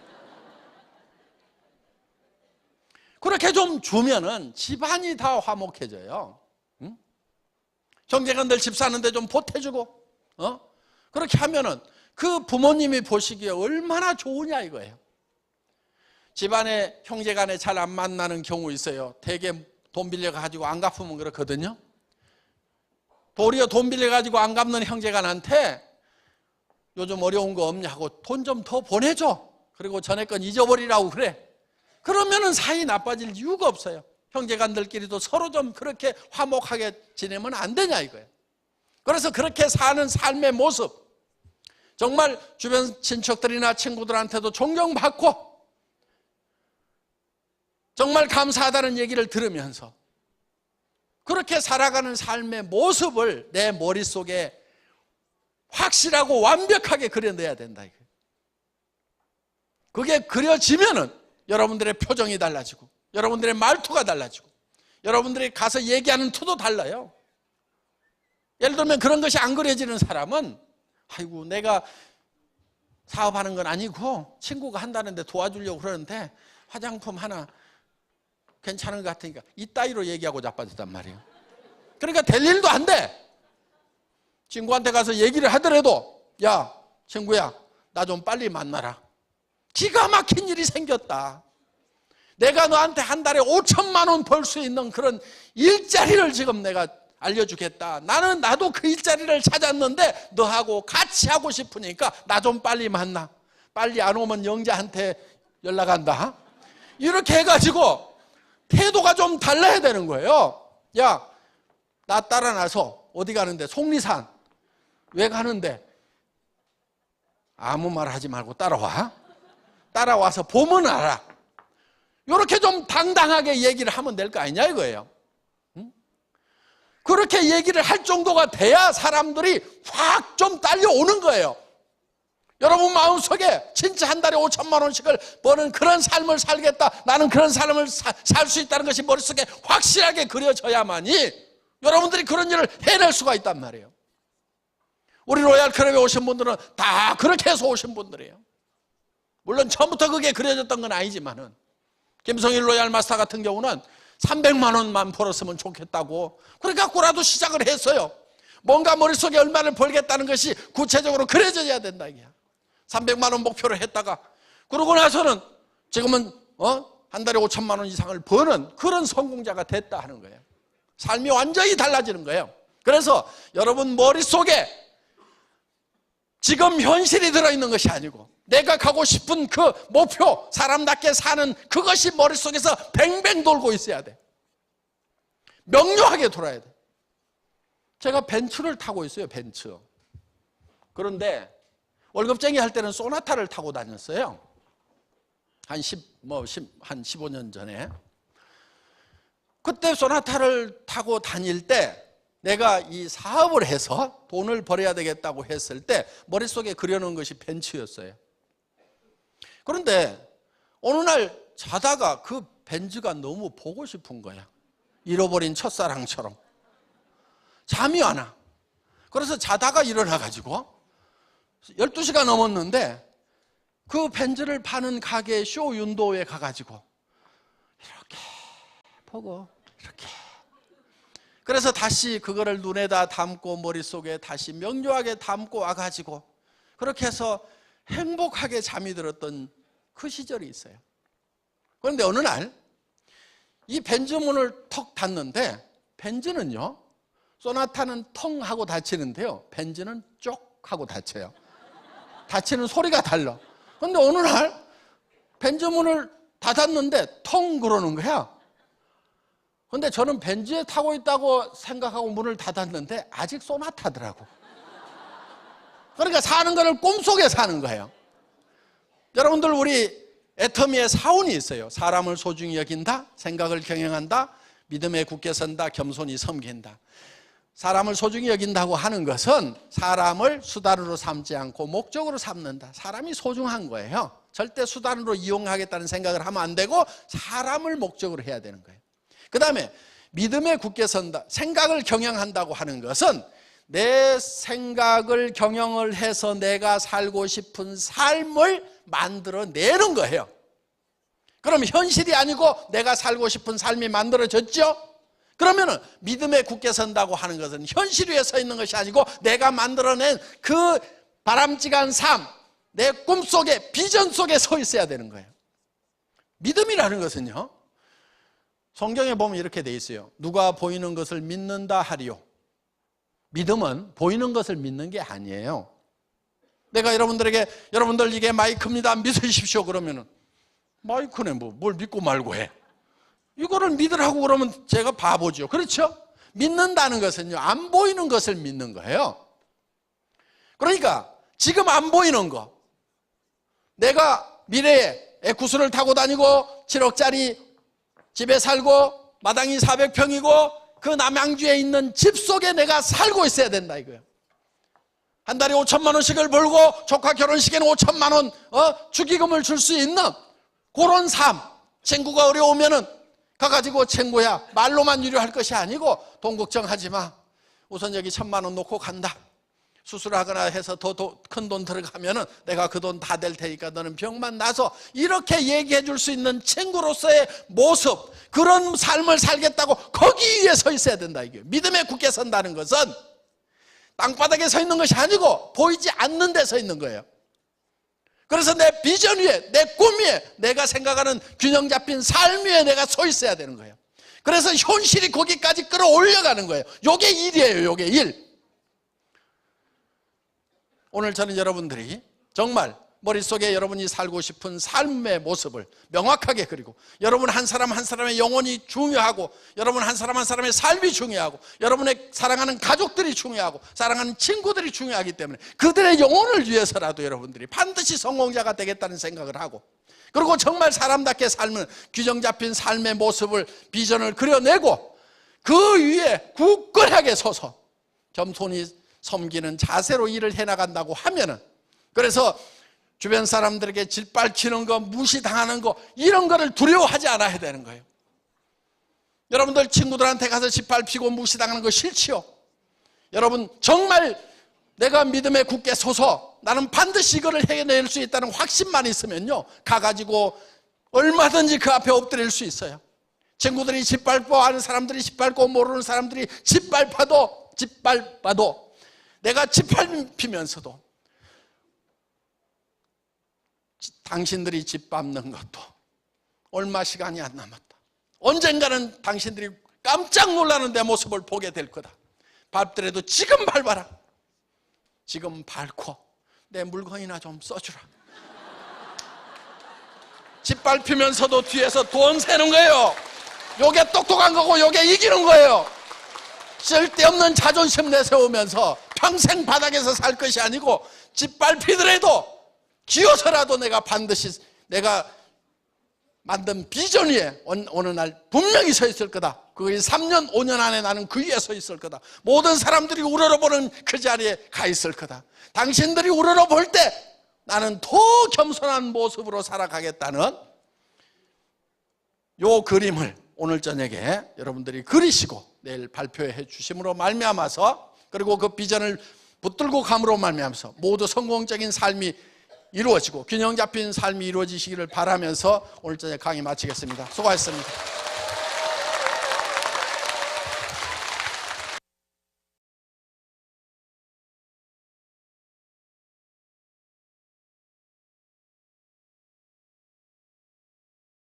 그렇게 좀 주면은 집안이 다 화목해져요. 응? 형제간들 집 사는데 좀 보태주고, 그렇게 하면은 그 부모님이 보시기에 얼마나 좋으냐 이거예요. 집안에 형제간에 잘 안 만나는 경우 있어요. 대개 돈 빌려가지고 안 갚으면 그렇거든요. 도리어 돈 빌려가지고 안 갚는 형제간한테 요즘 어려운 거 없냐고 돈 좀 더 보내줘. 그리고 전에 건 잊어버리라고 그래. 그러면은 사이 나빠질 이유가 없어요. 형제간들끼리도 서로 좀 그렇게 화목하게 지내면 안 되냐 이거예요. 그래서 그렇게 사는 삶의 모습, 정말 주변 친척들이나 친구들한테도 존경받고 정말 감사하다는 얘기를 들으면서 그렇게 살아가는 삶의 모습을 내 머릿속에 확실하고 완벽하게 그려내야 된다 이거예요. 그게 그려지면은 여러분들의 표정이 달라지고 여러분들의 말투가 달라지고 여러분들이 가서 얘기하는 투도 달라요. 예를 들면 그런 것이 안 그려지는 사람은 아이고 내가 사업하는 건 아니고 친구가 한다는데 도와주려고 그러는데 화장품 하나 괜찮은 것 같으니까 이따위로 얘기하고 자빠졌단 말이에요. 그러니까 될 일도 안 돼. 친구한테 가서 얘기를 하더라도 야 친구야 나 좀 빨리 만나라. 기가 막힌 일이 생겼다. 내가 너한테 한 달에 5천만 원 벌 수 있는 그런 일자리를 지금 내가 알려주겠다. 나도 그 일자리를 찾았는데 너하고 같이 하고 싶으니까 나 좀 빨리 만나. 빨리 안 오면 영자한테 연락한다. 이렇게 해가지고 태도가 좀 달라야 되는 거예요. 야, 나 따라 나서 어디 가는데? 속리산. 왜 가는데? 아무 말 하지 말고 따라와. 따라와서 보면 알아. 이렇게 좀 당당하게 얘기를 하면 될 거 아니냐 이거예요. 그렇게 얘기를 할 정도가 돼야 사람들이 확 좀 딸려오는 거예요. 여러분 마음속에 진짜 한 달에 5천만 원씩을 버는 그런 삶을 살겠다. 나는 그런 삶을 살 수 있다는 것이 머릿속에 확실하게 그려져야만이 여러분들이 그런 일을 해낼 수가 있단 말이에요. 우리 로얄 클럽에 오신 분들은 다 그렇게 해서 오신 분들이에요. 물론 처음부터 그게 그려졌던 건 아니지만은 김성일 로얄 마스터 같은 경우는 300만 원만 벌었으면 좋겠다고 그래갖고라도 시작을 했어요. 뭔가 머릿속에 얼마를 벌겠다는 것이 구체적으로 그려져야 된다 이게. 300만 원 목표를 했다가 그러고 나서는 지금은 한 달에 5천만 원 이상을 버는 그런 성공자가 됐다 하는 거예요. 삶이 완전히 달라지는 거예요. 그래서 여러분 머릿속에 지금 현실이 들어있는 것이 아니고 내가 가고 싶은 그 목표, 사람답게 사는 그것이 머릿속에서 뱅뱅 돌고 있어야 돼. 명료하게 돌아야 돼. 제가 벤츠를 타고 있어요, 벤츠. 그런데 월급쟁이 할 때는 소나타를 타고 다녔어요. 한 15년 전에. 그때 소나타를 타고 다닐 때 내가 이 사업을 해서 돈을 벌어야 되겠다고 했을 때 머릿속에 그려놓은 것이 벤츠였어요. 그런데 어느 날 자다가 그 벤츠가 너무 보고 싶은 거야. 잃어버린 첫사랑처럼. 잠이 안 와. 그래서 자다가 일어나가지고 12시가 넘었는데 그 벤츠를 파는 가게 쇼윈도우에 가가지고 이렇게 보고 이렇게, 그래서 다시 그거를 눈에다 담고 머릿속에 다시 명료하게 담고 와가지고 그렇게 해서 행복하게 잠이 들었던 그 시절이 있어요. 그런데 어느 날 이 벤츠 문을 턱 닫는데, 벤츠는요, 소나타는 텅 하고 닫히는데요, 벤츠는 쪽 하고 닫혀요. 닫히는 소리가 달라. 그런데 어느 날 벤츠 문을 닫았는데 텅 그러는 거야. 그런데 저는 벤츠에 타고 있다고 생각하고 문을 닫았는데 아직 소나타더라고. 그러니까 사는 거를 꿈속에 사는 거예요. 여러분들, 우리 애터미의 사원이 있어요. 사람을 소중히 여긴다, 생각을 경영한다, 믿음에 굳게 선다, 겸손히 섬긴다. 사람을 소중히 여긴다고 하는 것은 사람을 수단으로 삼지 않고 목적으로 삼는다. 사람이 소중한 거예요. 절대 수단으로 이용하겠다는 생각을 하면 안 되고 사람을 목적으로 해야 되는 거예요. 그 다음에 믿음에 굳게 선다, 생각을 경영한다고 하는 것은 내 생각을 경영을 해서 내가 살고 싶은 삶을 만들어내는 거예요. 그럼 현실이 아니고 내가 살고 싶은 삶이 만들어졌죠? 그러면은 믿음에 굳게 선다고 하는 것은 현실 위에 서 있는 것이 아니고 내가 만들어낸 그 바람직한 삶, 내 꿈속에, 비전 속에 서 있어야 되는 거예요. 믿음이라는 것은요, 성경에 보면 이렇게 돼 있어요. 누가 보이는 것을 믿는다 하리요. 믿음은 보이는 것을 믿는 게 아니에요. 내가 여러분들에게, 여러분들 이게 마이크입니다, 믿으십시오 그러면은, 마이크네 뭘 믿고 말고 해. 이거를 믿으라고 그러면 제가 바보죠. 그렇죠? 믿는다는 것은요, 안 보이는 것을 믿는 거예요. 그러니까 지금 안 보이는 거, 내가 미래에 에쿠스를 타고 다니고 7억짜리 집에 살고 마당이 400평이고 그 남양주에 있는 집 속에 내가 살고 있어야 된다 이거예요. 한 달에 5천만 원씩을 벌고 조카 결혼식에는 5천만 원 축의금을 줄 수 있는 그런 삶. 친구가 어려우면은 가가지고 친구야 말로만 위로할 것이 아니고 돈 걱정하지 마, 우선 여기 1,000만 원 놓고 간다, 수술하거나 해서 더 큰 돈 들어가면은 내가 그 돈 다 될 테니까 너는 병만 나서, 이렇게 얘기해 줄 수 있는 친구로서의 모습, 그런 삶을 살겠다고 거기 위에 서 있어야 된다 이게. 믿음에 굳게 선다는 것은 땅바닥에 서 있는 것이 아니고 보이지 않는 데 서 있는 거예요. 그래서 내 비전 위에, 내 꿈 위에, 내가 생각하는 균형 잡힌 삶 위에 내가 서 있어야 되는 거예요. 그래서 현실이 거기까지 끌어올려가는 거예요. 요게 일이에요. 요게 일. 오늘 저는 여러분들이 정말 머릿속에 여러분이 살고 싶은 삶의 모습을 명확하게 그리고, 여러분 한 사람 한 사람의 영혼이 중요하고, 여러분 한 사람 한 사람의 삶이 중요하고, 여러분의 사랑하는 가족들이 중요하고, 사랑하는 친구들이 중요하기 때문에 그들의 영혼을 위해서라도 여러분들이 반드시 성공자가 되겠다는 생각을 하고, 그리고 정말 사람답게 삶은 규정 잡힌 삶의 모습을, 비전을 그려내고 그 위에 굳건하게 서서 겸손히 섬기는 자세로 일을 해나간다고 하면은, 그래서 주변 사람들에게 짓밟히는 거, 무시당하는 거, 이런 거를 두려워하지 않아야 되는 거예요. 여러분들 친구들한테 가서 짓밟히고 무시당하는 거 싫지요? 여러분 정말 내가 믿음에 굳게 서서 나는 반드시 이거를 해낼 수 있다는 확신만 있으면요, 가가지고 얼마든지 그 앞에 엎드릴 수 있어요. 친구들이 짓밟고, 아는 사람들이 짓밟고, 모르는 사람들이 짓밟아도 내가 짓밟히면서도 당신들이 짓밟는 것도 얼마 시간이 안 남았다. 언젠가는 당신들이 깜짝 놀라는 내 모습을 보게 될 거다. 밟더라도 지금 밟아라. 지금 밟고 내 물건이나 좀 써주라. 짓밟히면서도 뒤에서 돈 세는 거예요. 요게 똑똑한 거고 요게 이기는 거예요. 쓸데없는 자존심 내세우면서 평생 바닥에서 살 것이 아니고, 짓밟히더라도 기어서라도 내가 반드시 내가 만든 비전 위에 어느 날 분명히 서 있을 거다. 그게 3년 5년 안에 나는 그 위에 서 있을 거다. 모든 사람들이 우러러보는 그 자리에 가 있을 거다. 당신들이 우러러볼 때 나는 더 겸손한 모습으로 살아가겠다는 요 그림을 오늘 저녁에 여러분들이 그리시고 내일 발표해 주심으로 말미암아서, 그리고 그 비전을 붙들고 감으로 말미암아서 모두 성공적인 삶이 이루어지고 균형 잡힌 삶이 이루어지시기를 바라면서 오늘 저녁 강의 마치겠습니다. 수고하셨습니다.